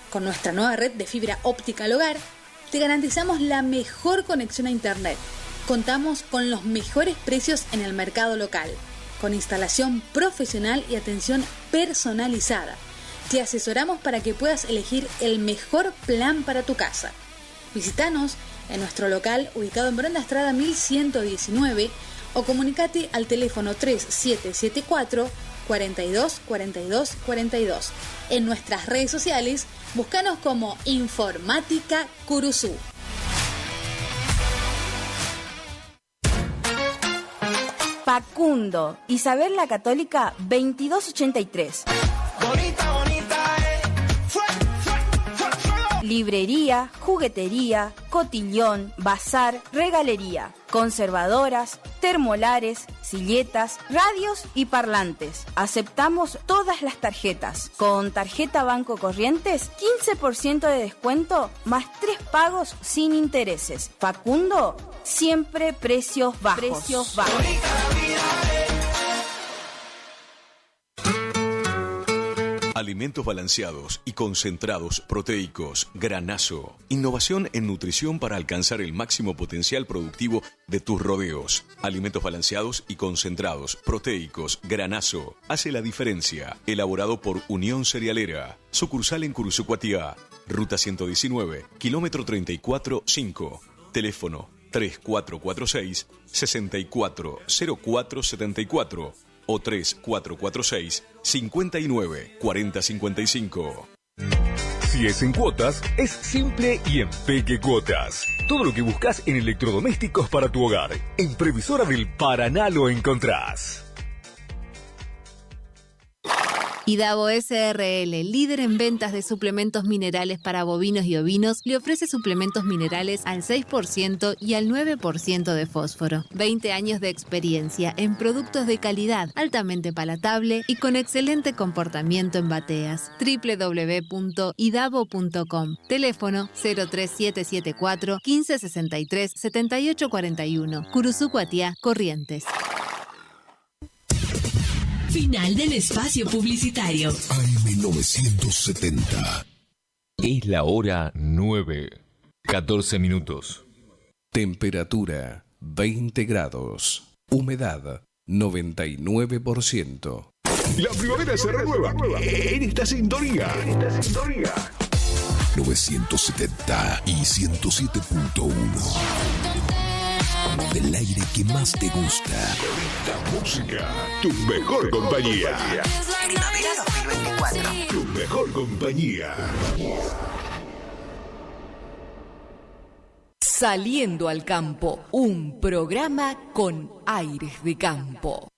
Con nuestra nueva red de fibra óptica al hogar, te garantizamos la mejor conexión a internet. Contamos con los mejores precios en el mercado local, con instalación profesional y atención personalizada. Te asesoramos para que puedas elegir el mejor plan para tu casa. Visítanos en nuestro local ubicado en Brenda Estrada 1119 o comunicate al teléfono 3774 42 42 42. En nuestras redes sociales, búscanos como Informática Curuzú. Mundo, Isabel la Católica 2283. Bonita, bonita, Librería, juguetería, cotillón, bazar, regalería, conservadoras, termolares, silletas, radios y parlantes. Aceptamos todas las tarjetas. Con tarjeta Banco Corrientes, 15% de descuento más 3 pagos sin intereses. Facundo, siempre precios bajos. Alimentos balanceados y concentrados proteicos Granazo. Innovación en nutrición para alcanzar el máximo potencial productivo de tus rodeos. Alimentos balanceados y concentrados proteicos Granazo. Hace la diferencia. Elaborado por Unión Cerealera. Sucursal en Curuzucuatiá. Ruta 119, kilómetro 34-5. Teléfono 3446-640474 o 3446-594055. Si es en cuotas, es simple y en Peque Cuotas. Todo lo que buscas en electrodomésticos para tu hogar. En Previsora del Paraná lo encontrás. Idavo SRL, líder en ventas de suplementos minerales para bovinos y ovinos, le ofrece suplementos minerales al 6% y al 9% de fósforo. 20 años de experiencia en productos de calidad, altamente palatable y con excelente comportamiento en bateas. www.idavo.com. Teléfono 03774 1563 7841. Curuzucuatiá, Corrientes. Final del espacio publicitario. AM970. Es la hora 9:14 minutos. Temperatura 20 grados. Humedad 99%. La primavera se renueva en esta sintonía. 970 y 107.1. Del aire que más te gusta. La música, tu mejor compañía. Primavera 2024. Tu mejor compañía. Saliendo al campo, un programa con aires de campo.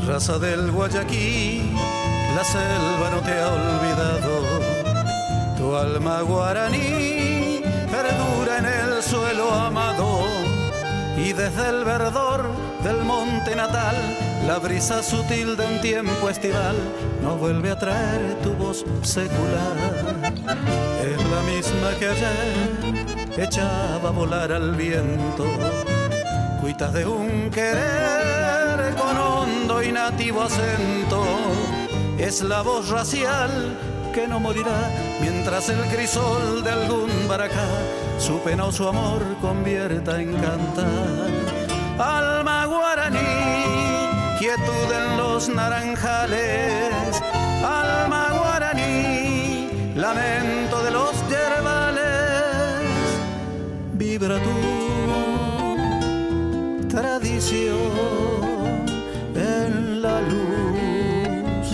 Raza del Guayaquil, la selva no te ha olvidado. Tu alma guaraní perdura en el suelo amado. Y desde el verdor del monte natal, la brisa sutil de un tiempo estival nos vuelve a traer tu voz secular. Es la misma que ayer echaba a volar al viento, cuitas de un querer con hondo y nativo acento. Es la voz racial que no morirá mientras el crisol de algún baracá su pena o su amor convierta en cantar. Alma guaraní, quietud en los naranjales. Alma guaraní, lamento de los yerbales. Vibra tu tradición en la luz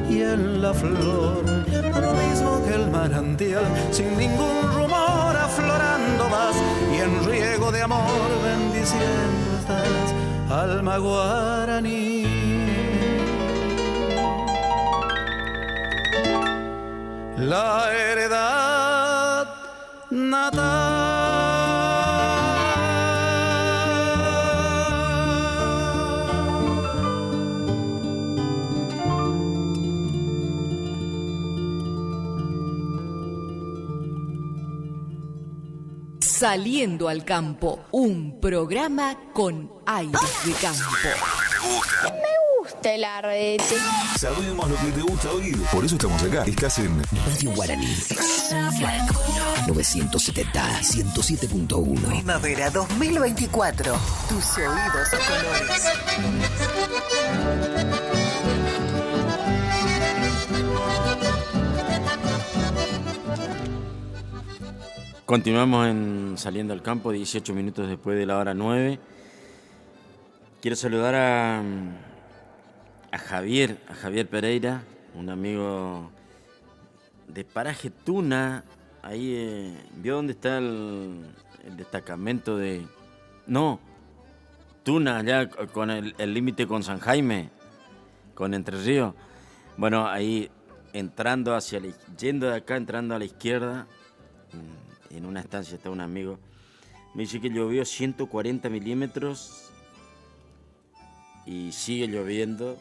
y en la flor, lo mismo que el manantial, sin ningún rumor aflorando vas, y en riego de amor bendiciendo estás, alma guaraní. La heredad natal. Saliendo al campo, un programa con aires de campo. Me gusta el arrete. Sabemos lo que te gusta oír. Por eso estamos acá. Estás en Radio Guaraní. 970, 107.1. Primavera 2024. Tus oídos colores. Continuamos en Saliendo al Campo, 18 minutos después de la hora 9. Quiero saludar a Javier Pereira, un amigo de Paraje Tuna. Ahí, ¿vio dónde está el destacamento de...? No, Tuna, allá con el límite con San Jaime, con Entre Ríos. Bueno, ahí entrando yendo de acá, entrando a la izquierda, en una estancia está un amigo, me dice que llovió 140 milímetros y sigue lloviendo,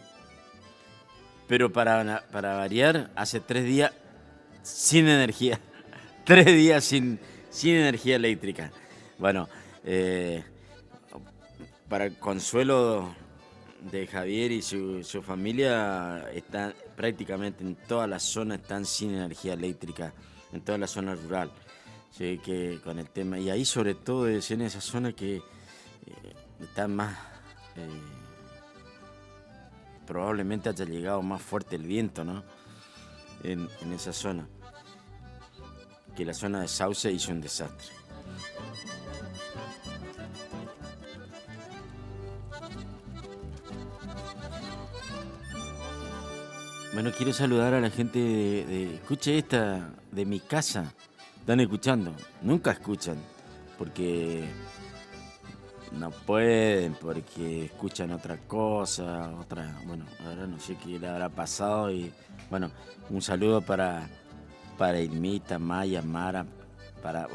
pero para variar, hace 3 días sin energía, 3 días sin energía eléctrica. Bueno, para el consuelo de Javier y su familia, están prácticamente en toda la zona están sin energía eléctrica, en toda la zona rural. Sí, que con el tema, y ahí sobre todo es en esa zona que está más, probablemente haya llegado más fuerte el viento, ¿no? En esa zona, que la zona de Sauce hizo un desastre. Bueno, quiero saludar a la gente escuche esta, de mi casa. Están escuchando, nunca escuchan, porque no pueden, porque escuchan otra cosa, bueno, ahora no sé qué le habrá pasado, y bueno, un saludo para Irmita, Maya, Mara, para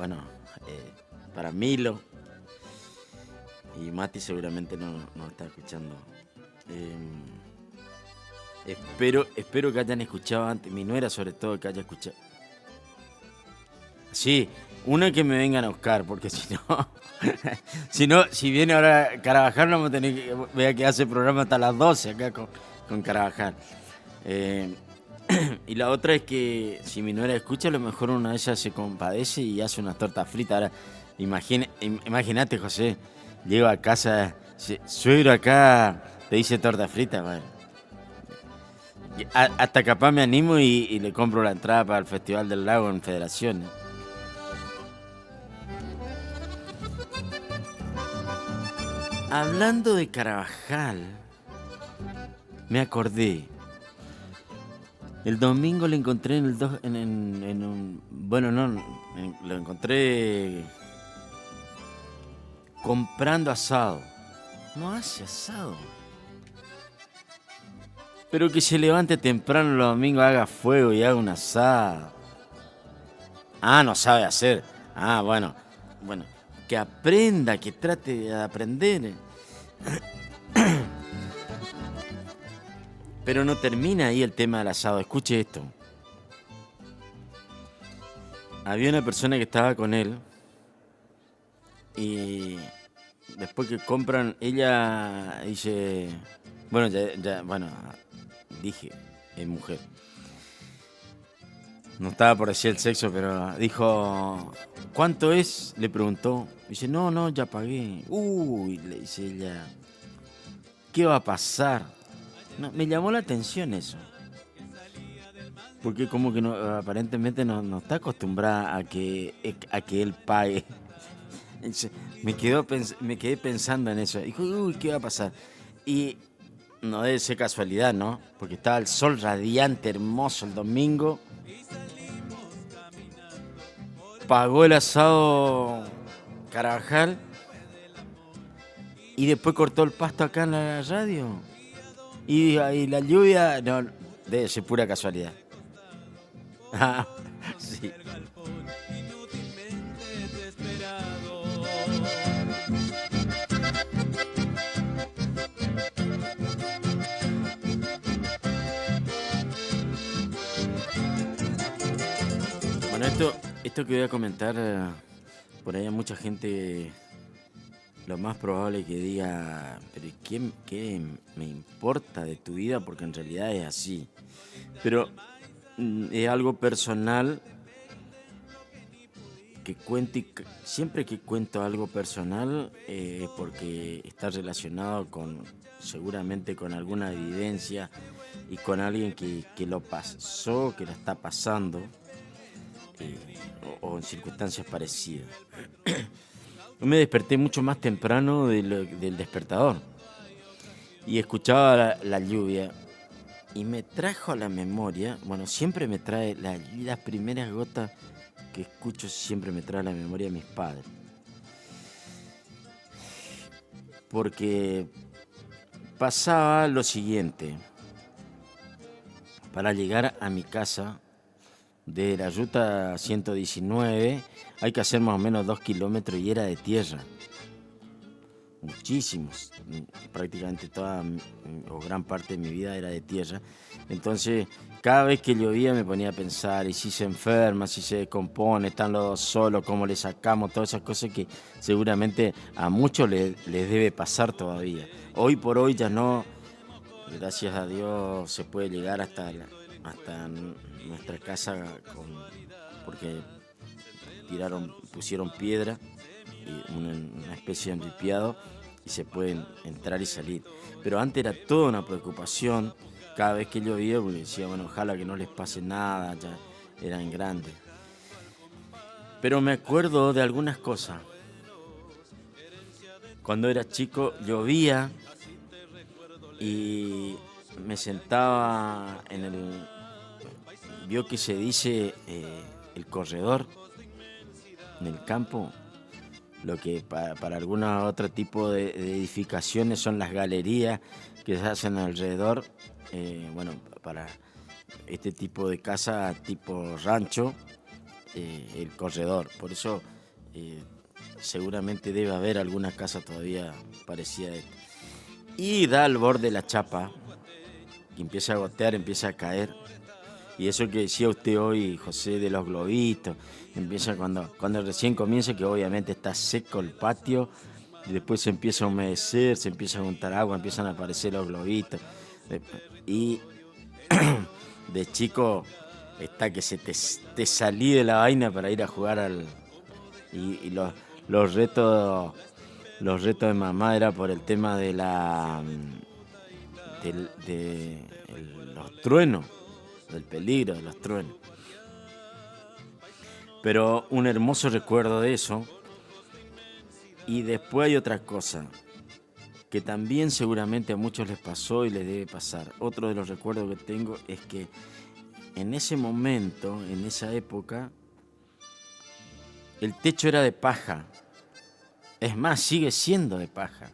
Milo, y Mati seguramente no está escuchando. Espero que hayan escuchado antes, mi nuera sobre todo que haya escuchado. Sí, una que me vengan a buscar, porque si viene ahora Carabajal, vamos a tener que, vea que hace programa hasta las 12 acá con Carabajal. Y la otra es que si mi nuera escucha, a lo mejor una de ellas se compadece y hace unas tortas fritas. Ahora, imagínate, José, llego a casa, suegro acá, te dice torta frita, bueno. Hasta capaz me animo y le compro la entrada para el Festival del Lago en Federación, ¿no? Hablando de Carabajal, me acordé. El domingo le encontré lo encontré comprando asado. No hace asado. Pero que se levante temprano los domingos, haga fuego y haga un asado. Ah, no sabe hacer. Ah, bueno. Que aprenda, que trate de aprender. Pero no termina ahí el tema del asado. Escuche esto. Había una persona que estaba con él y después que compran, ella dice, dije, es mujer. No estaba por decir el sexo, pero dijo, ¿cuánto es? Le preguntó. Dice, no, ya pagué. Uy, le dice ella, ¿qué va a pasar? No, me llamó la atención eso. Porque como que aparentemente no está acostumbrada a que él pague. Me quedé pensando en eso. Dijo, uy, ¿qué va a pasar? Y no debe ser casualidad, ¿no? Porque estaba el sol radiante, hermoso el domingo. pagó el asado Carabajal y después cortó el pasto acá en la radio. Y la lluvia, no, debe ser pura casualidad. Ah, sí. Bueno, esto que voy a comentar, por ahí hay mucha gente, lo más probable que diga, pero ¿qué me importa de tu vida? Porque en realidad es así. Pero es algo personal que cuento, y siempre que cuento algo personal es porque está relacionado seguramente con alguna vivencia y con alguien que lo pasó, que lo está pasando. O en circunstancias parecidas. Yo me desperté mucho más temprano del despertador y escuchaba la lluvia y me trajo a la memoria, bueno, siempre me trae las primeras gotas que escucho, siempre me trae a la memoria de mis padres, porque pasaba lo siguiente: para llegar a mi casa de la ruta 119 hay que hacer más o menos 2 kilómetros y era de tierra. Muchísimos. Prácticamente toda o gran parte de mi vida era de tierra. Entonces, cada vez que llovía me ponía a pensar, y si se enferma, si se descompone, están los dos solos, cómo le sacamos, todas esas cosas que seguramente a muchos les debe pasar todavía. Hoy por hoy ya no, gracias a Dios, se puede llegar hasta nuestra casa porque pusieron piedra y una especie de enripiado y se pueden entrar y salir. Pero antes era toda una preocupación cada vez que llovía, porque decía, bueno, ojalá que no les pase nada, ya eran grandes. Pero me acuerdo de algunas cosas. Cuando era chico llovía y me sentaba en el... ¿Vio que se dice el corredor en el campo? Lo que para algún otro tipo de edificaciones son las galerías que se hacen alrededor. Bueno, para este tipo de casa, tipo rancho, el corredor. Por eso seguramente debe haber alguna casa todavía parecida a esta. Y da al borde la chapa, que empieza a gotear, empieza a caer. Y eso que decía usted hoy, José, de los globitos, empieza cuando recién comienza, que obviamente está seco el patio, y después se empieza a humedecer, se empieza a juntar agua, empiezan a aparecer los globitos. Y de chico está que se te salí de la vaina para ir a jugar y los retos de mamá era por el tema de los truenos, del peligro de los truenos. Pero un hermoso recuerdo de eso. Y después hay otra cosa que también seguramente a muchos les pasó y les debe pasar. Otro de los recuerdos que tengo es que en ese momento, en esa época, el techo era de paja. Es más, sigue siendo de paja.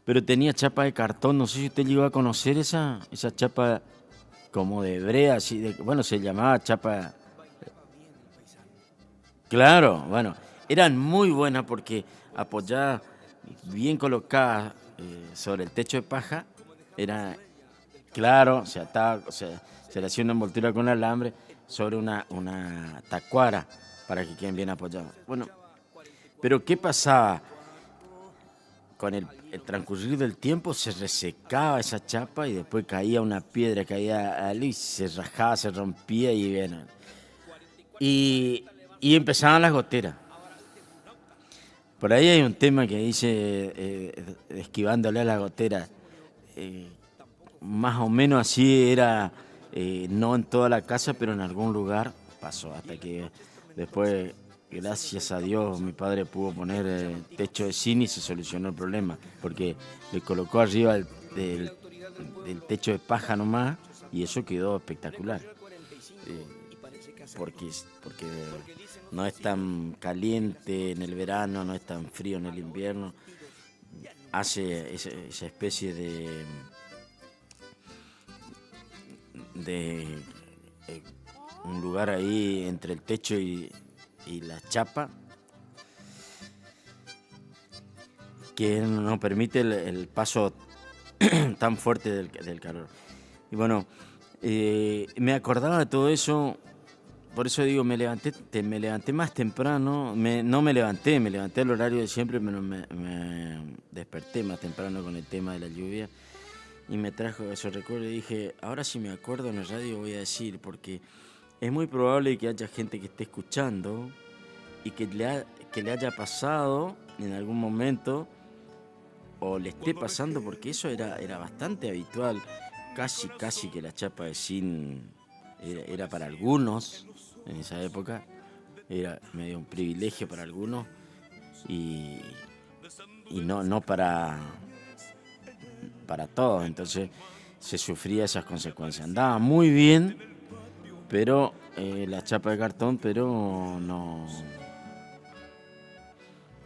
Pero tenía chapa de cartón. No sé si usted llegó a conocer esa chapa como de brea, así bueno, se llamaba chapa. Claro, bueno, eran muy buenas porque apoyadas, bien colocadas sobre el techo de paja, era claro, se ataba, se le hacía una envoltura con alambre sobre una tacuara para que queden bien apoyados. Bueno, pero ¿qué pasaba? Con el transcurrir del tiempo se resecaba esa chapa y después caía una piedra, caía y se rajaba, se rompía y bueno. Y empezaban las goteras. Por ahí hay un tema que dice esquivándole a la gotera. Más o menos así era, no en toda la casa, pero en algún lugar pasó. Hasta que después, gracias a Dios, mi padre pudo poner techo de zinc y se solucionó el problema. Porque le colocó arriba del techo de paja nomás y eso quedó espectacular. Porque no es tan caliente en el verano, no es tan frío en el invierno. Hace esa especie de un lugar ahí entre el techo y la chapa que no permite el paso tan fuerte del calor. Y bueno, me acordaba de todo eso, por eso digo, me levanté más temprano, no me levanté al horario de siempre, pero me desperté más temprano con el tema de la lluvia y me trajo esos recuerdos y dije, ahora si me acuerdo en la radio voy a decir, porque es muy probable que haya gente que esté escuchando y que le haya pasado en algún momento o le esté pasando, porque eso era bastante habitual, casi que la chapa de zinc era para algunos en esa época, era medio un privilegio para algunos y no para todos, entonces se sufría esas consecuencias. Andaba muy bien, pero la chapa de cartón, pero no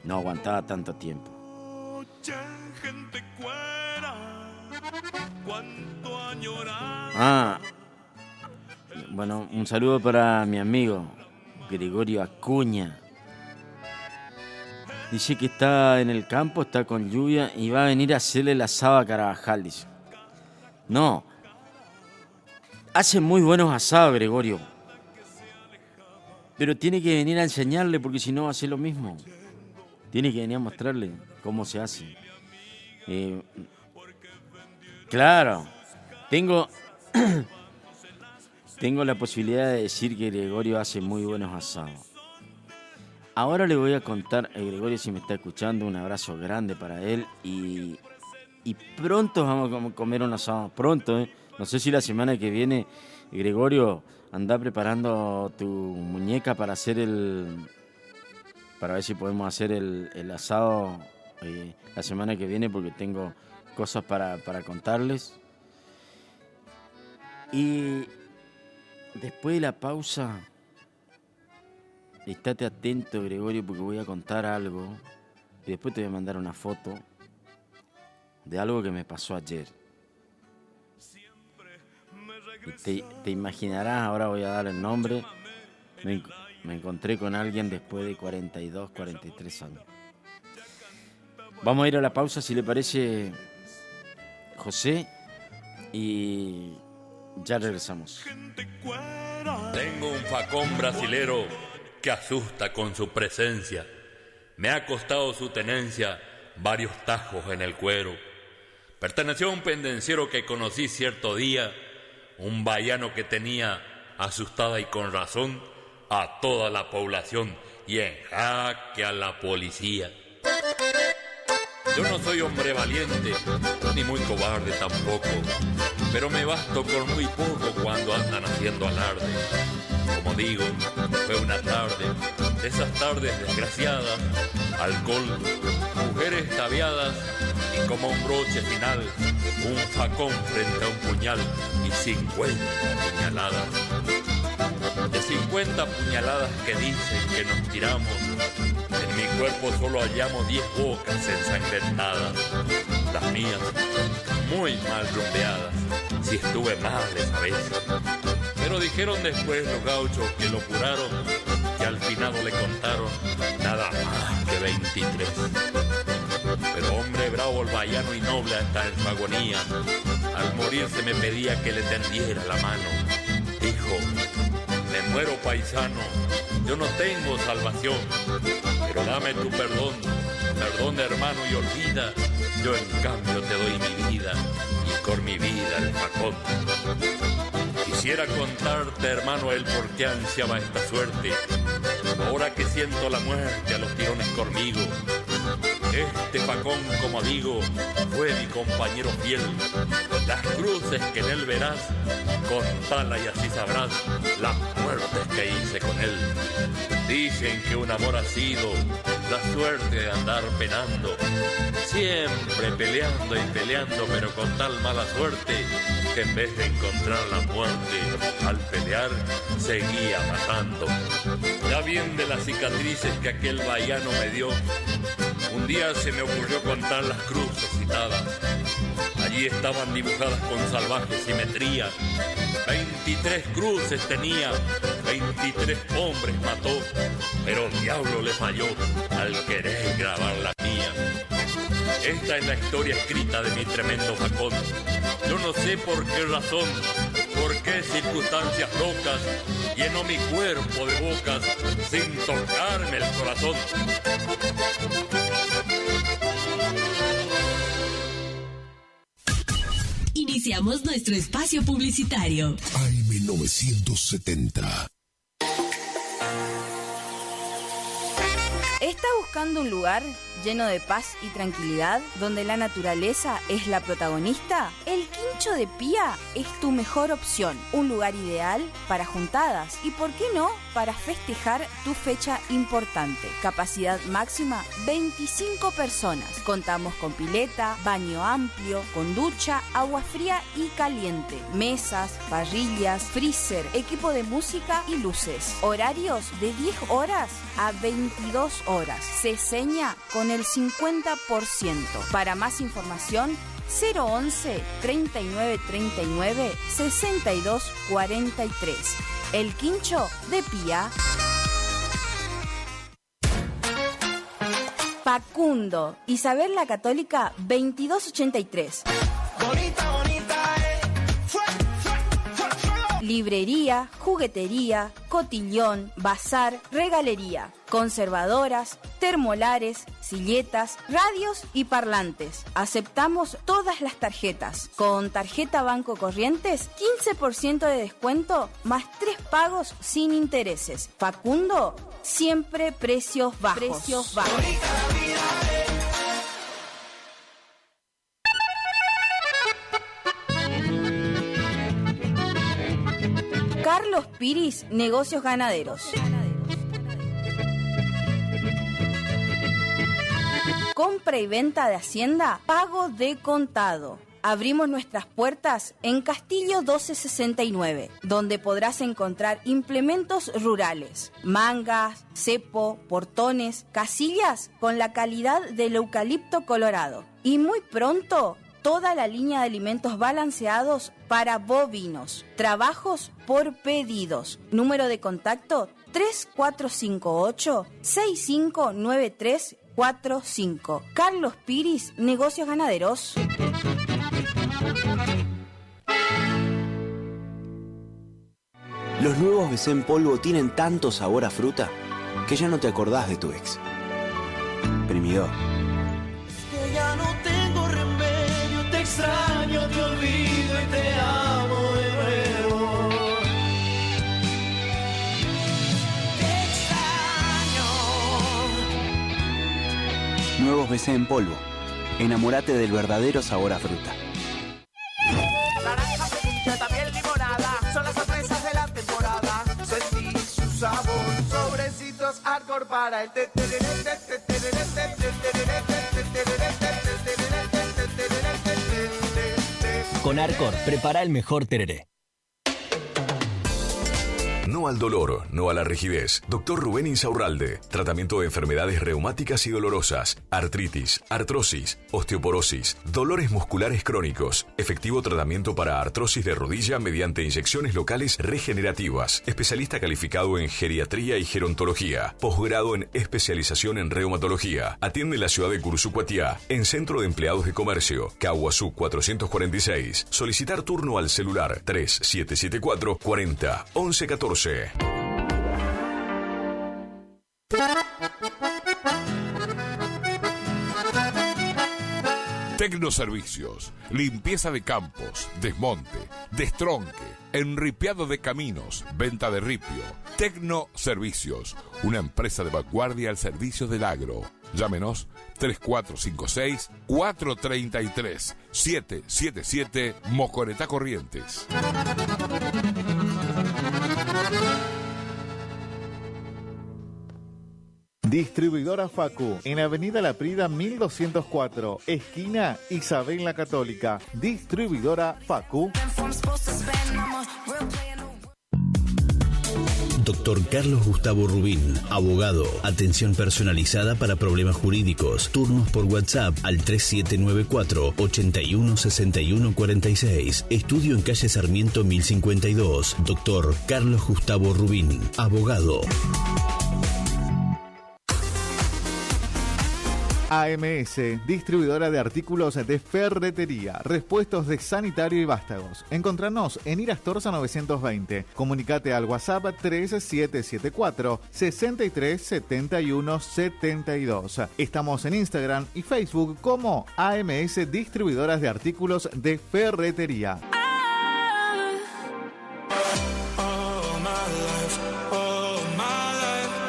aguantaba tanto tiempo. Bueno, un saludo para mi amigo Gregorio Acuña. Dice que está en el campo, está con lluvia y va a venir a hacerle el asado a Carabajal, dice. No, hace muy buenos asados, Gregorio. Pero tiene que venir a enseñarle, porque si no va a hacer lo mismo. Tiene que venir a mostrarle cómo se hace. Claro, tengo la posibilidad de decir que Gregorio hace muy buenos asados. Ahora le voy a contar a Gregorio, si me está escuchando, un abrazo grande para él y pronto vamos a comer un asado, pronto, No sé si la semana que viene, Gregorio, anda preparando tu muñeca para ver si podemos hacer el asado la semana que viene, porque tengo cosas para contarles. Y después de la pausa, estate atento, Gregorio, porque voy a contar algo y después te voy a mandar una foto de algo que me pasó ayer. Y te imaginarás, ahora voy a dar el nombre. Me encontré con alguien después de 42, 43 años. Vamos a ir a la pausa, si le parece, José, y ya regresamos. Tengo un facón brasilero que asusta con su presencia. Me ha costado su tenencia varios tajos en el cuero. Perteneció a un pendenciero que conocí cierto día, un baiano que tenía asustada y con razón a toda la población y en jaque a la policía. Yo no soy hombre valiente, ni muy cobarde tampoco, pero me basto con muy poco cuando andan haciendo alarde. Como digo, fue una tarde, de esas tardes desgraciadas, alcohol, mujeres tabiadas y como un broche final, un facón frente a un puñal y 50 puñaladas. De 50 puñaladas que dicen que nos tiramos, en mi cuerpo solo hallamos 10 bocas ensangrentadas. Las mías, muy mal rumbeadas, si estuve mal esa vez. Pero dijeron después los gauchos que lo curaron, que al finado le contaron nada más que 23. Pero hombre bravo, el baiano y noble hasta en su agonía, al morirse me pedía que le tendiera la mano. Dijo: me muero, paisano, yo no tengo salvación, pero dame tu perdón, perdón hermano, y olvida, yo en cambio te doy mi vida, y con mi vida el facón. Quisiera contarte, hermano, el por qué ansiaba esta suerte, ahora que siento la muerte a los tirones conmigo. Este facón, como digo, fue mi compañero fiel. Las cruces que en él verás, contala y así sabrás las muertes que hice con él. Dicen que un amor ha sido la suerte de andar penando, siempre peleando y peleando, pero con tal mala suerte que en vez de encontrar la muerte al pelear, seguía matando. Ya bien de las cicatrices que aquel vallano me dio, un día se me ocurrió contar las cruces citadas. Allí estaban dibujadas con salvaje simetría. 23 cruces tenía, 23 hombres mató, pero el diablo le falló al querer grabar la mía. Esta es la historia escrita de mi tremendo facón. Yo no sé por qué razón, por qué circunstancias locas, llenó mi cuerpo de bocas sin tocarme el corazón. Iniciamos nuestro espacio publicitario. AM970. ¿Está buscando un lugar lleno de paz y tranquilidad donde la naturaleza es la protagonista? El Quincho de Pía es tu mejor opción. Un lugar ideal para juntadas y, ¿por qué no?, para festejar tu fecha importante. Capacidad máxima 25 personas. Contamos con pileta, baño amplio, con ducha, agua fría y caliente, mesas, parrillas, freezer, equipo de música y luces. Horarios de 10 horas a 22 horas. Se seña con el 50%. Para más información, 011 39 39 62 43. El Quincho de Pía. Facundo, Isabel la Católica 2283. Bonita, bonita, Librería, juguetería, cotillón, bazar, regalería, conservadoras, termolares, silletas, radios y parlantes. Aceptamos todas las tarjetas. Con tarjeta Banco Corrientes, 15% de descuento más 3 pagos sin intereses. Facundo, siempre precios bajos. Precios bajos. Carlos Piris, Negocios Ganaderos. Compra y venta de hacienda, pago de contado. Abrimos nuestras puertas en Castillo 1269, donde podrás encontrar implementos rurales, mangas, cepo, portones, casillas con la calidad del eucalipto colorado. Y muy pronto, toda la línea de alimentos balanceados para bovinos. Trabajos por pedidos. Número de contacto 3458-659345. Carlos Piris, Negocios Ganaderos. Los nuevos BC en polvo tienen tanto sabor a fruta que ya no te acordás de tu ex. Primidor. que ya no tengo remedio, te extraño, te olvido y te amo de nuevo. Te extraño. Nuevos BC en polvo. Enamórate del verdadero sabor a fruta. Naranja, peluche, también limonada, son las sorpresas de la temporada. Sentí su sabor, sobrecitos hardcore para el Con Arcor, prepara el mejor tereré. No al dolor, no a la rigidez. Doctor Rubén Insaurralde. Tratamiento de enfermedades reumáticas y dolorosas, artritis, artrosis, osteoporosis, dolores musculares crónicos. Efectivo tratamiento para artrosis de rodilla mediante inyecciones locales regenerativas. Especialista calificado en geriatría y gerontología. Posgrado en especialización en reumatología. Atiende en la ciudad de Cursucuatiá, en Centro de Empleados de Comercio, Caguazú 446. Solicitar turno al celular 3774 40 11 14. Tecnoservicios, limpieza de campos, desmonte, destronque, enripiado de caminos, venta de ripio. Tecnoservicios, una empresa de vanguardia al servicio del agro. Llámenos 3456-433-777 Mocoretá Corrientes. Distribuidora Facu, en Avenida La Prida 1204, esquina Isabel la Católica. Distribuidora Facu. Doctor Carlos Gustavo Rubín, abogado. Atención personalizada para problemas jurídicos. Turnos por WhatsApp al 3794 81 61 46. Estudio en calle Sarmiento 1052. Doctor Carlos Gustavo Rubín, abogado. AMS, distribuidora de artículos de ferretería, repuestos de sanitario y vástagos. Encontranos en Irastorza 920. Comunicate al WhatsApp 3774 63 71 72. Estamos en Instagram y Facebook como AMS Distribuidoras de Artículos de Ferretería.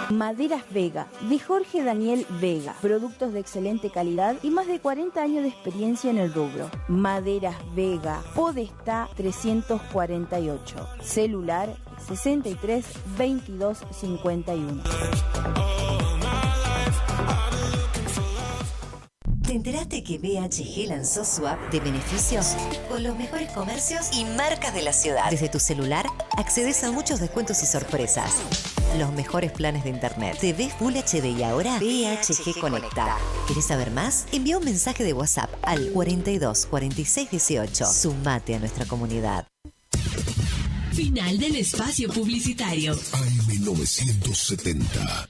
Maderas Vega, de Jorge Daniel Vega. Productos de excelente calidad y más de 40 años de experiencia en el rubro. Maderas Vega, Podestá 348. Celular 63 22 51. ¿Te enteraste que BHG lanzó su app de beneficios con los mejores comercios y marcas de la ciudad? Desde tu celular accedes a muchos descuentos y sorpresas. Los mejores planes de internet, TV Full HD y ahora BHG Conecta. ¿Querés saber más? Envía un mensaje de WhatsApp al 42 46 18. Sumate a nuestra comunidad. Final del espacio publicitario. AM970.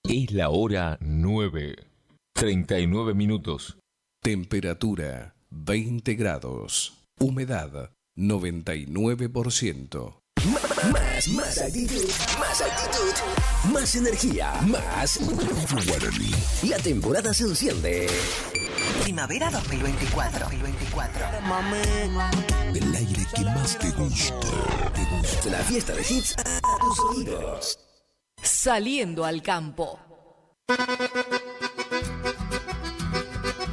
Es la hora 9:39. Temperatura 20 grados. Humedad 99%. Más actitud, más energía, más Guaraní. La temporada se enciende. Primavera 2024. El aire que más te gusta. La fiesta de hits a tus oídos. Saliendo al campo.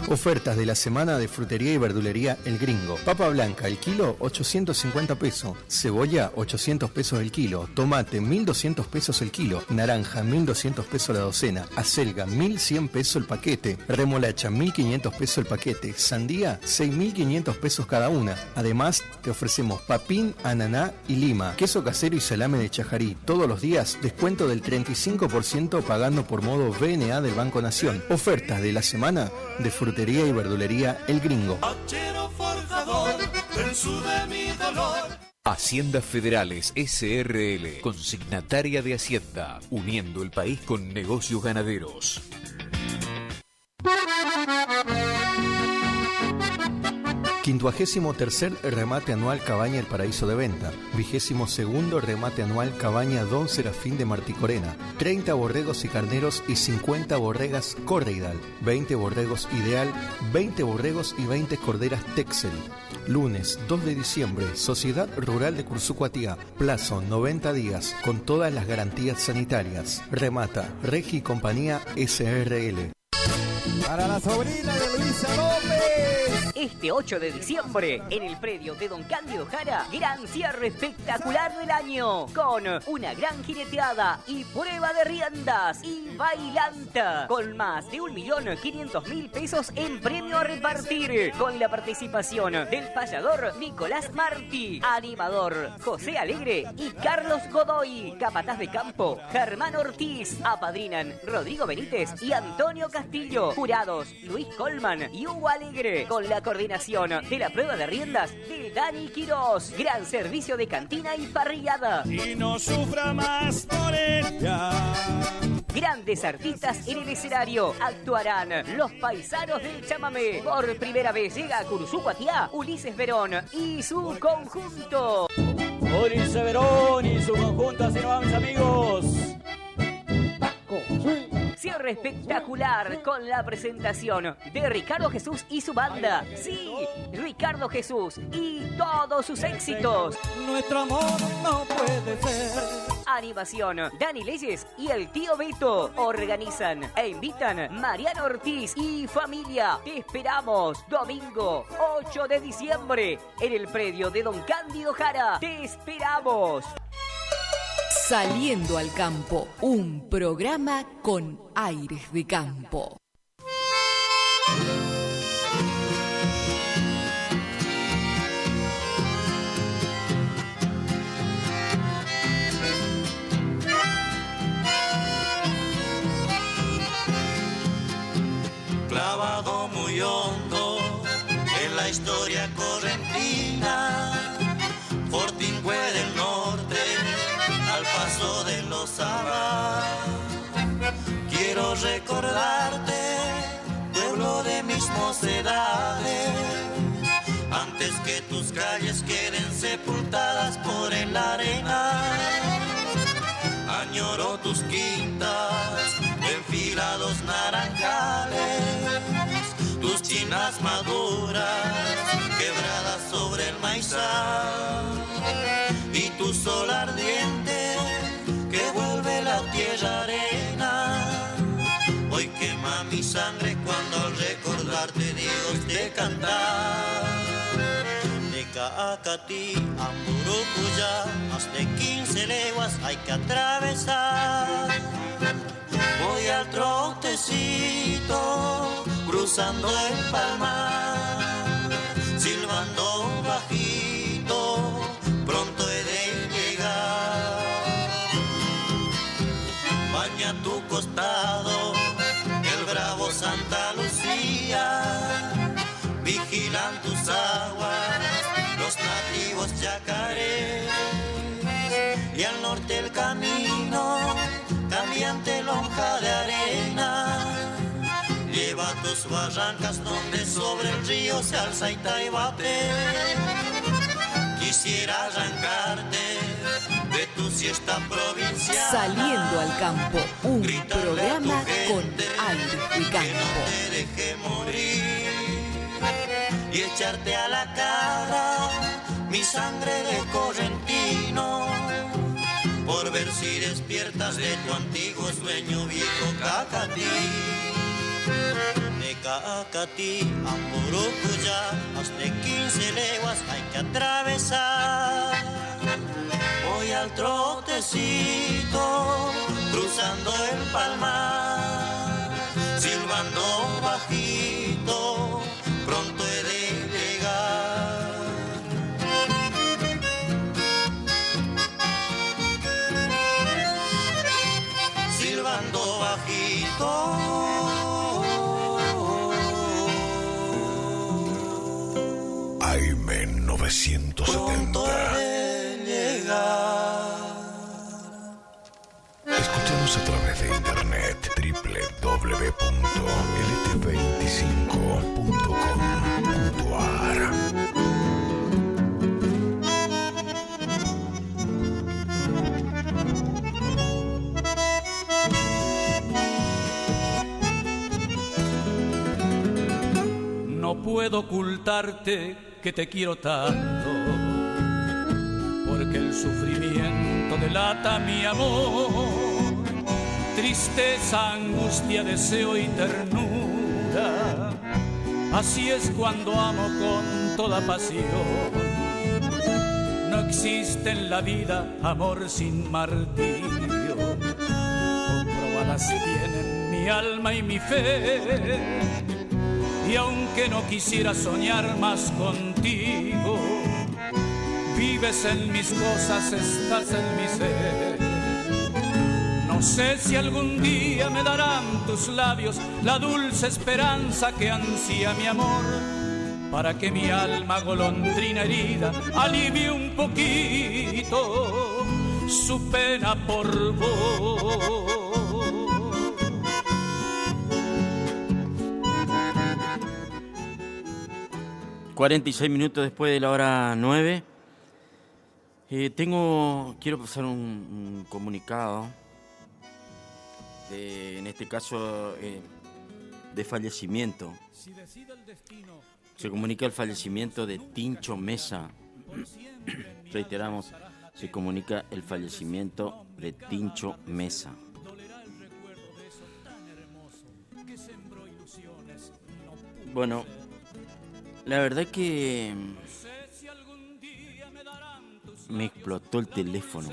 Ofertas de la semana de frutería y verdulería El Gringo. Papa blanca, el kilo, 850 pesos. Cebolla, 800 pesos el kilo. Tomate, 1.200 pesos el kilo. Naranja, 1.200 pesos la docena. Acelga, 1.100 pesos el paquete. Remolacha, 1.500 pesos el paquete. Sandía, 6.500 pesos cada una. Además, te ofrecemos papín, ananá y lima. Queso casero y salame de Chajarí. Todos los días, descuento del 35% pagando por modo BNA del Banco Nación. Ofertas de la semana de frutería y verdulería El Gringo. Haciendas Federales SRL, consignataria de Hacienda, uniendo el país con negocios ganaderos. Quincuagésimo tercer remate anual Cabaña El Paraíso de Venta. 22º remate anual Cabaña Don Serafín de Marticorena. 30 borregos y carneros y 50 borregas Correidal. 20 borregos Ideal, 20 borregos y 20 corderas Texel. Lunes 2 de diciembre, Sociedad Rural de Cursucuatía. Plazo 90 días, con todas las garantías sanitarias. Remata Regi y Compañía SRL. Para la sobrina de Luisa López. Este 8 de diciembre, en el predio de Don Cándido Jara, gran cierre espectacular del año, con una gran jineteada y prueba de riendas y bailanta, con más de 1.500.000 pesos en premio a repartir, con la participación del payador Nicolás Martí, animador José Alegre y Carlos Godoy, capataz de campo Germán Ortiz, apadrinan Rodrigo Benítez y Antonio Castillo, jurados Luis Colman y Hugo Alegre, con la coordinación de la prueba de riendas del Dani Quirós. Gran servicio de cantina y parrillada. Y no sufra más por ella. Grandes artistas en el escenario. Actuarán los paisanos del chamamé. Por primera vez llega a Cursucuatía Ulises Verón y su conjunto. Ulises Verón y su conjunto, así nos vamos, amigos. Cierre espectacular con la presentación de Ricardo Jesús y su banda. Sí, Ricardo Jesús y todos sus éxitos. Nuestro amor no puede ser. Animación, Dani Leyes y el tío Beto. Organizan e invitan Mariano Ortiz y familia. Te esperamos domingo 8 de diciembre en el predio de Don Cándido Jara. Te esperamos. Saliendo al campo, un programa con aires de campo. Clavado muy hondo en la historia correntina, Fortingüe del norte, al paso de los Abad. Quiero recordarte, pueblo de mis mocedades, antes que tus calles queden sepultadas por el arena. Añoro tus quintas, enfilados naranjales, tus chinas maduras, quebradas sobre el maizal, y tu sol ardiente que vuelve la tierra arena. Hoy quema mi sangre cuando al recordarte digo este cantar. De Caacatí a Murucuyá, más de 15 leguas hay que atravesar. Voy al trotecito, cruzando el palmar, silbando bajito, pronto he de llegar. Baña tu costado, el bravo Santa Lucía, vigilan tus aguas los nativos yacarés, y al norte el camino cambiante lonja de arena lleva tus barrancas donde sobre el río se alza Itaibate. Quisiera arrancarte de tu siesta provincial, Saliendo al campo, un programa con aires de campo. que no te deje morir y echarte a la cara mi sangre de correntino, por ver si despiertas de tu antiguo sueño, viejo Caacatí. De Caacatí a Murucuyá, más de 15 leguas hay que atravesar. Voy al trotecito, cruzando el palmar, silbando bajito, pronto he de llegar. Silbando bajito, AM 970. Escúchanos a través de internet www.lt25.com.ar. No puedo ocultarte que te quiero tanto, porque el sufrimiento delata mi amor. Tristeza, angustia, deseo y ternura, así es cuando amo con toda pasión. No existe en la vida amor sin martirio, comprobadas tienen mi alma y mi fe. Y aunque no quisiera soñar más contigo, vives en mis cosas, estás en mi ser. No sé si algún día me darán tus labios la dulce esperanza que ansía mi amor, para que mi alma golondrina herida alivie un poquito su pena por vos. 46 minutos después de la hora 9. Quiero pasar un comunicado, en este caso de fallecimiento. Se comunica el fallecimiento de Tincho Mesa. Reiteramos, se comunica el fallecimiento de Tincho Mesa. Bueno, la verdad que me explotó el teléfono.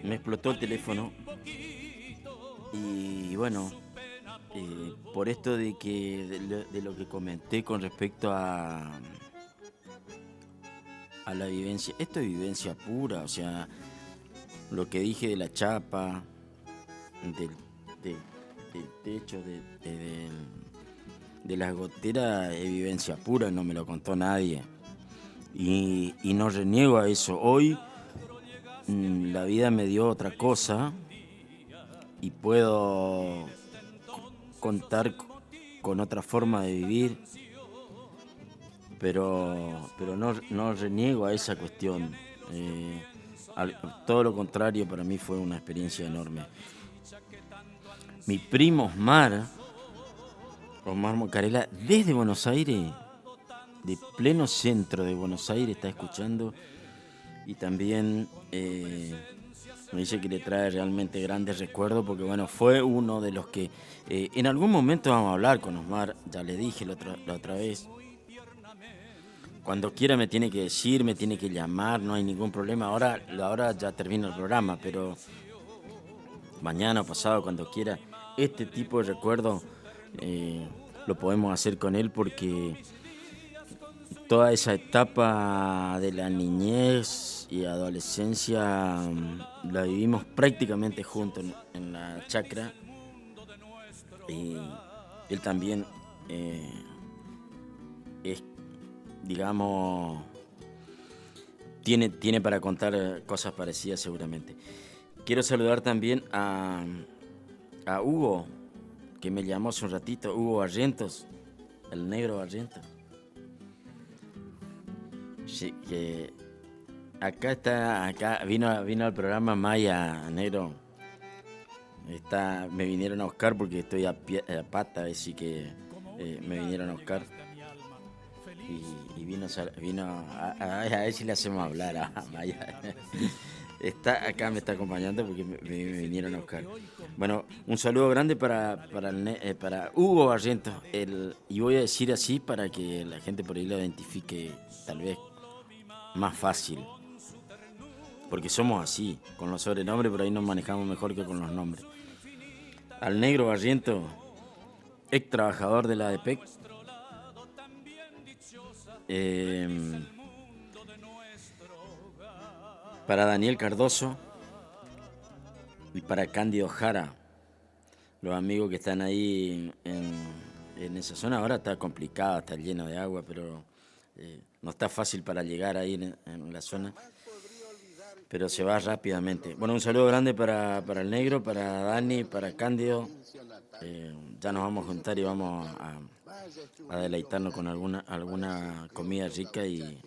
Me explotó el teléfono y bueno, por esto de lo que comenté con respecto a la vivencia, esto es vivencia pura, o sea, lo que dije de la chapa, del techo, de las goteras, es vivencia pura, no me lo contó nadie y no reniego a eso. Hoy la vida me dio otra cosa y puedo contar con otra forma de vivir, pero no reniego a esa cuestión. Todo lo contrario, para mí fue una experiencia enorme. Mi primo Omar Mocarela, desde Buenos Aires, de pleno centro de Buenos Aires, está escuchando y también me dice que le trae realmente grandes recuerdos porque bueno, fue uno de los que en algún momento vamos a hablar con Omar, ya le dije la otra vez. Cuando quiera me tiene que decir, me tiene que llamar, no hay ningún problema. Ahora ya termina el programa, pero mañana o pasado, cuando quiera, este tipo de recuerdos lo podemos hacer con él porque toda esa etapa de la niñez y adolescencia la vivimos prácticamente juntos en la chacra. Y él también es, digamos, tiene para contar cosas parecidas seguramente. Quiero saludar también a Hugo, que me llamó hace un ratito, Hugo Barrientos, el negro Barrientos. Sí, que acá vino al programa Maya, negro. Me vinieron a buscar porque estoy a pata, así que me vinieron a buscar. Y vino a ver si le hacemos hablar a Maya. Me está acompañando porque me vinieron a buscar. Bueno, un saludo grande para Hugo Barrientos. Y voy a decir así para que la gente por ahí lo identifique tal vez más fácil. Porque somos así, con los sobrenombres por ahí nos manejamos mejor que con los nombres. Al negro Barrientos, ex trabajador de la ADEPEC. Para Daniel Cardoso y para Cándido Jara, los amigos que están ahí en esa zona. Ahora está complicado, está lleno de agua, pero no está fácil para llegar ahí en la zona, pero se va rápidamente. Bueno, un saludo grande para el negro, para Dani, para Cándido. Ya nos vamos a juntar y vamos a deleitarnos con alguna comida rica y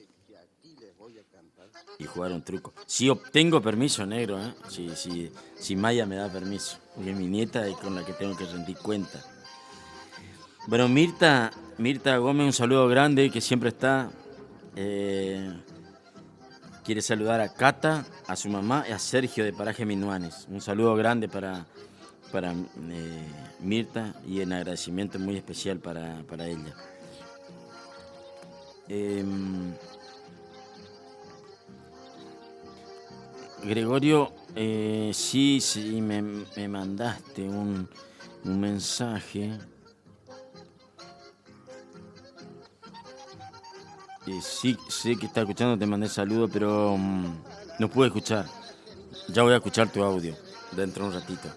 jugar un truco. Si obtengo permiso, negro, si Maya me da permiso, porque es mi nieta y con la que tengo que rendir cuenta. Bueno, Mirta Gómez, un saludo grande que siempre está. Quiere saludar a Cata, a su mamá y a Sergio de Paraje Minuanes. Un saludo grande para Mirta y en agradecimiento muy especial para ella. Gregorio, sí, me mandaste un mensaje. Sí, sé que está escuchando, te mandé saludos, pero no pude escuchar. Ya voy a escuchar tu audio dentro de un ratito.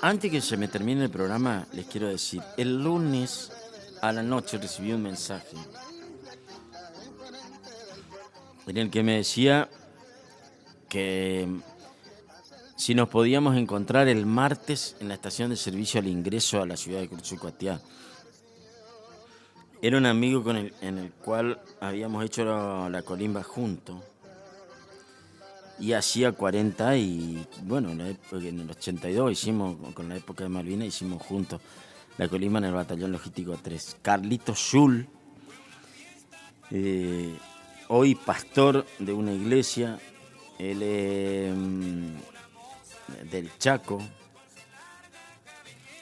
Antes que se me termine el programa, les quiero decir, el lunes a la noche recibí un mensaje en el que me decía que si nos podíamos encontrar el martes en la estación de servicio al ingreso a la ciudad de Curchucoatiá. Era un amigo en el cual habíamos hecho la colimba juntos. Y hacía 40 y, bueno, en el 82 hicimos, con la época de Malvinas, hicimos juntos la colimba en el batallón logístico 3. Carlito Schul, hoy pastor de una iglesia, él es del Chaco,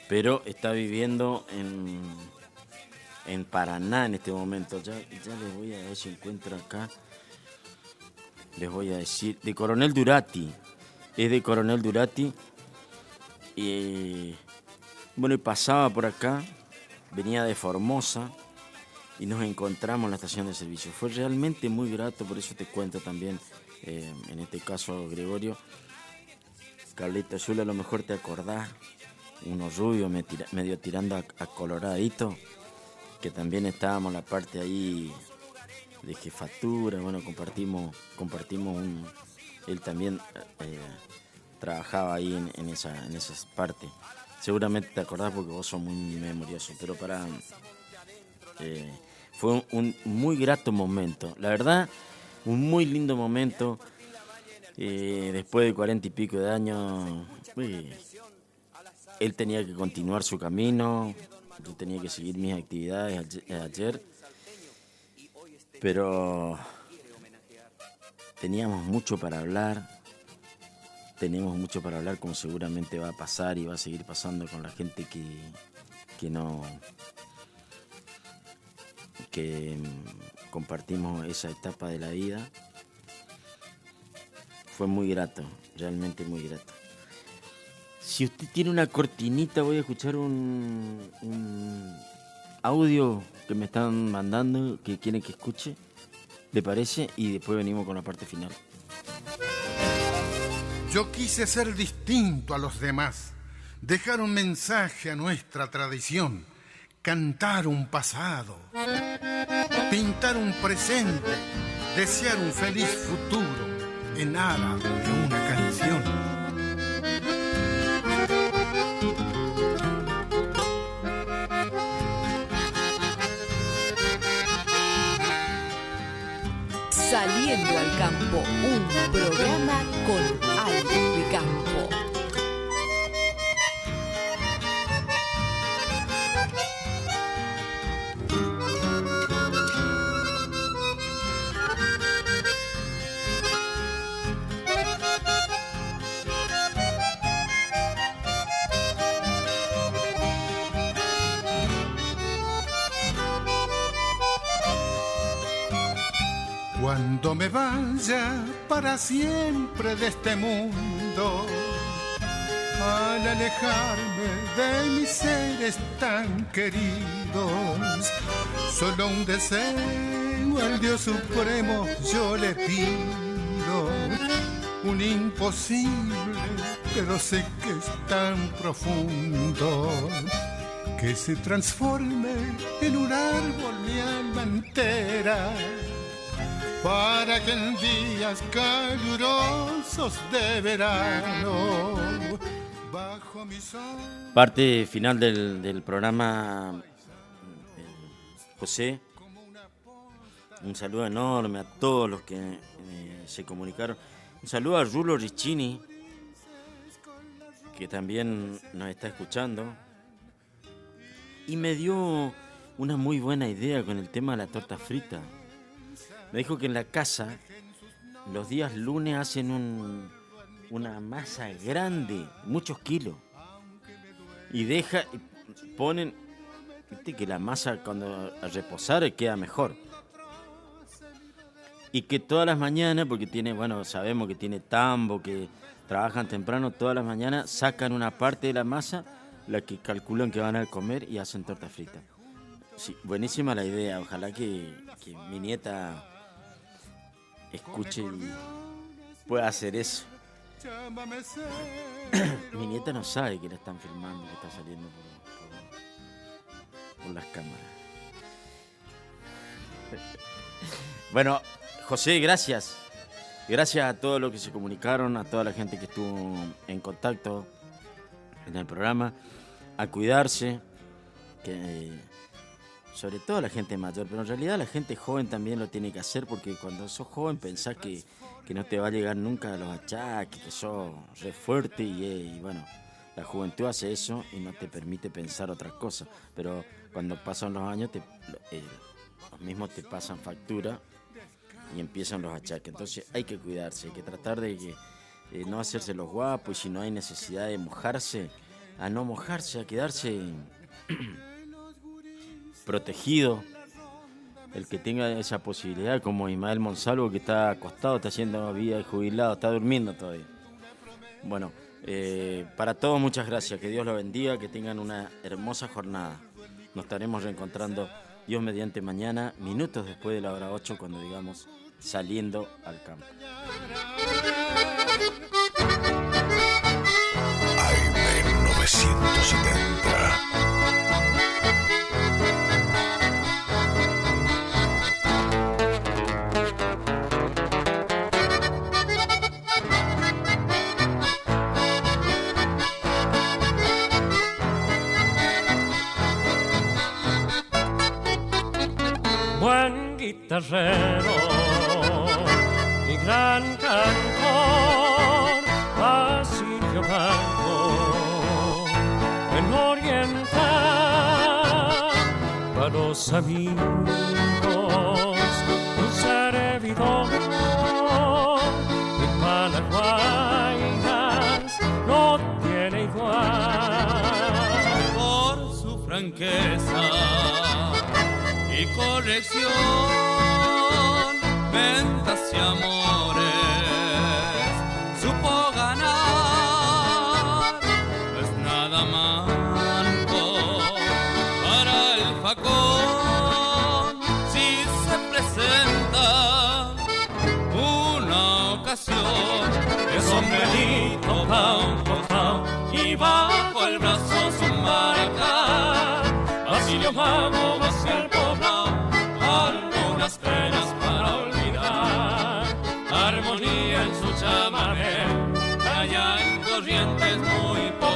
pero está viviendo en Paraná en este momento. Ya les voy a ver si encuentro acá. les voy a decir, de Coronel Durati. Es de Coronel Durati. Bueno, y pasaba por acá, venía de Formosa y nos encontramos en la estación de servicio. Fue realmente muy grato, por eso te cuento también, en este caso, Gregorio. Carlito Azul, a lo mejor te acordás, uno rubio medio tirando a coloradito, que también estábamos en la parte ahí de jefatura. Bueno, compartimos él también trabajaba ahí en esa parte. Seguramente te acordás porque vos sos muy memorioso, pero fue un muy grato momento. La verdad, un muy lindo momento. Después de 40 y pico de años, él tenía que continuar su camino, yo tenía que seguir mis actividades ayer, pero teníamos mucho para hablar, como seguramente va a pasar y va a seguir pasando con la gente que compartimos esa etapa de la vida. Fue muy grato, realmente muy grato. Si usted tiene una cortinita, voy a escuchar un audio que me están mandando, que quieren que escuche, ¿le parece? Y después venimos con la parte final. Yo quise ser distinto a los demás, dejar un mensaje a nuestra tradición, cantar un pasado, pintar un presente, desear un feliz futuro en aras de una canción. Saliendo al campo, un programa con algo de campo. Cuando me vaya para siempre de este mundo, al alejarme de mis seres tan queridos, solo un deseo al Dios Supremo yo le pido, un imposible, pero sé que es tan profundo, que se transforme en un árbol mi alma entera, para que en días calurosos de verano, bajo mi sol... Parte final del programa, José. Un saludo enorme a todos los que se comunicaron. Un saludo a Rulo Riccini, que también nos está escuchando. Y me dio una muy buena idea con el tema de la torta frita. Me dijo que en la casa los días lunes hacen una masa grande, muchos kilos, y ponen, viste que la masa cuando al reposar queda mejor, y que todas las mañanas, porque sabemos que tiene tambo, que trabajan temprano, todas las mañanas sacan una parte de la masa, la que calculan que van a comer, y hacen torta frita. Sí, buenísima la idea, ojalá que mi nieta escuche y pueda hacer eso. Mi nieta no sabe que la están filmando, que está saliendo por las cámaras. Bueno, José, gracias. Gracias a todos los que se comunicaron, a toda la gente que estuvo en contacto en el programa. A cuidarse, sobre todo la gente mayor, pero en realidad la gente joven también lo tiene que hacer, porque cuando sos joven pensás que no te va a llegar nunca a los achaques, que sos re fuerte y bueno, la juventud hace eso y no te permite pensar otras cosas, pero cuando pasan los años los mismos te pasan factura y empiezan los achaques. Entonces hay que cuidarse, hay que tratar de no hacerse los guapos, y si no hay necesidad de mojarse, a no mojarse, a quedarse protegido, el que tenga esa posibilidad, como Ismael Monsalvo, que está acostado, está haciendo vida de jubilado, está durmiendo todavía. Bueno, para todos muchas gracias, que Dios los bendiga, que tengan una hermosa jornada. Nos estaremos reencontrando, Dios mediante, mañana, minutos después de la hora 8, cuando digamos saliendo al campo. AM 970. Buen guitarrero y gran cantor, Basilio Blanco, en oriental, para los amigos, un servidor, y para las guainas no tiene igual, por su franqueza y corrección, ventas y amores, supo ganar, no es nada manco para el facón, si se presenta una ocasión, es sombrerito, pau, y bajo el brazo su marca, Basilio Mago, hacia el poblado, algunas penas para olvidar, armonía en su chamaré, allá en Corrientes muy poco.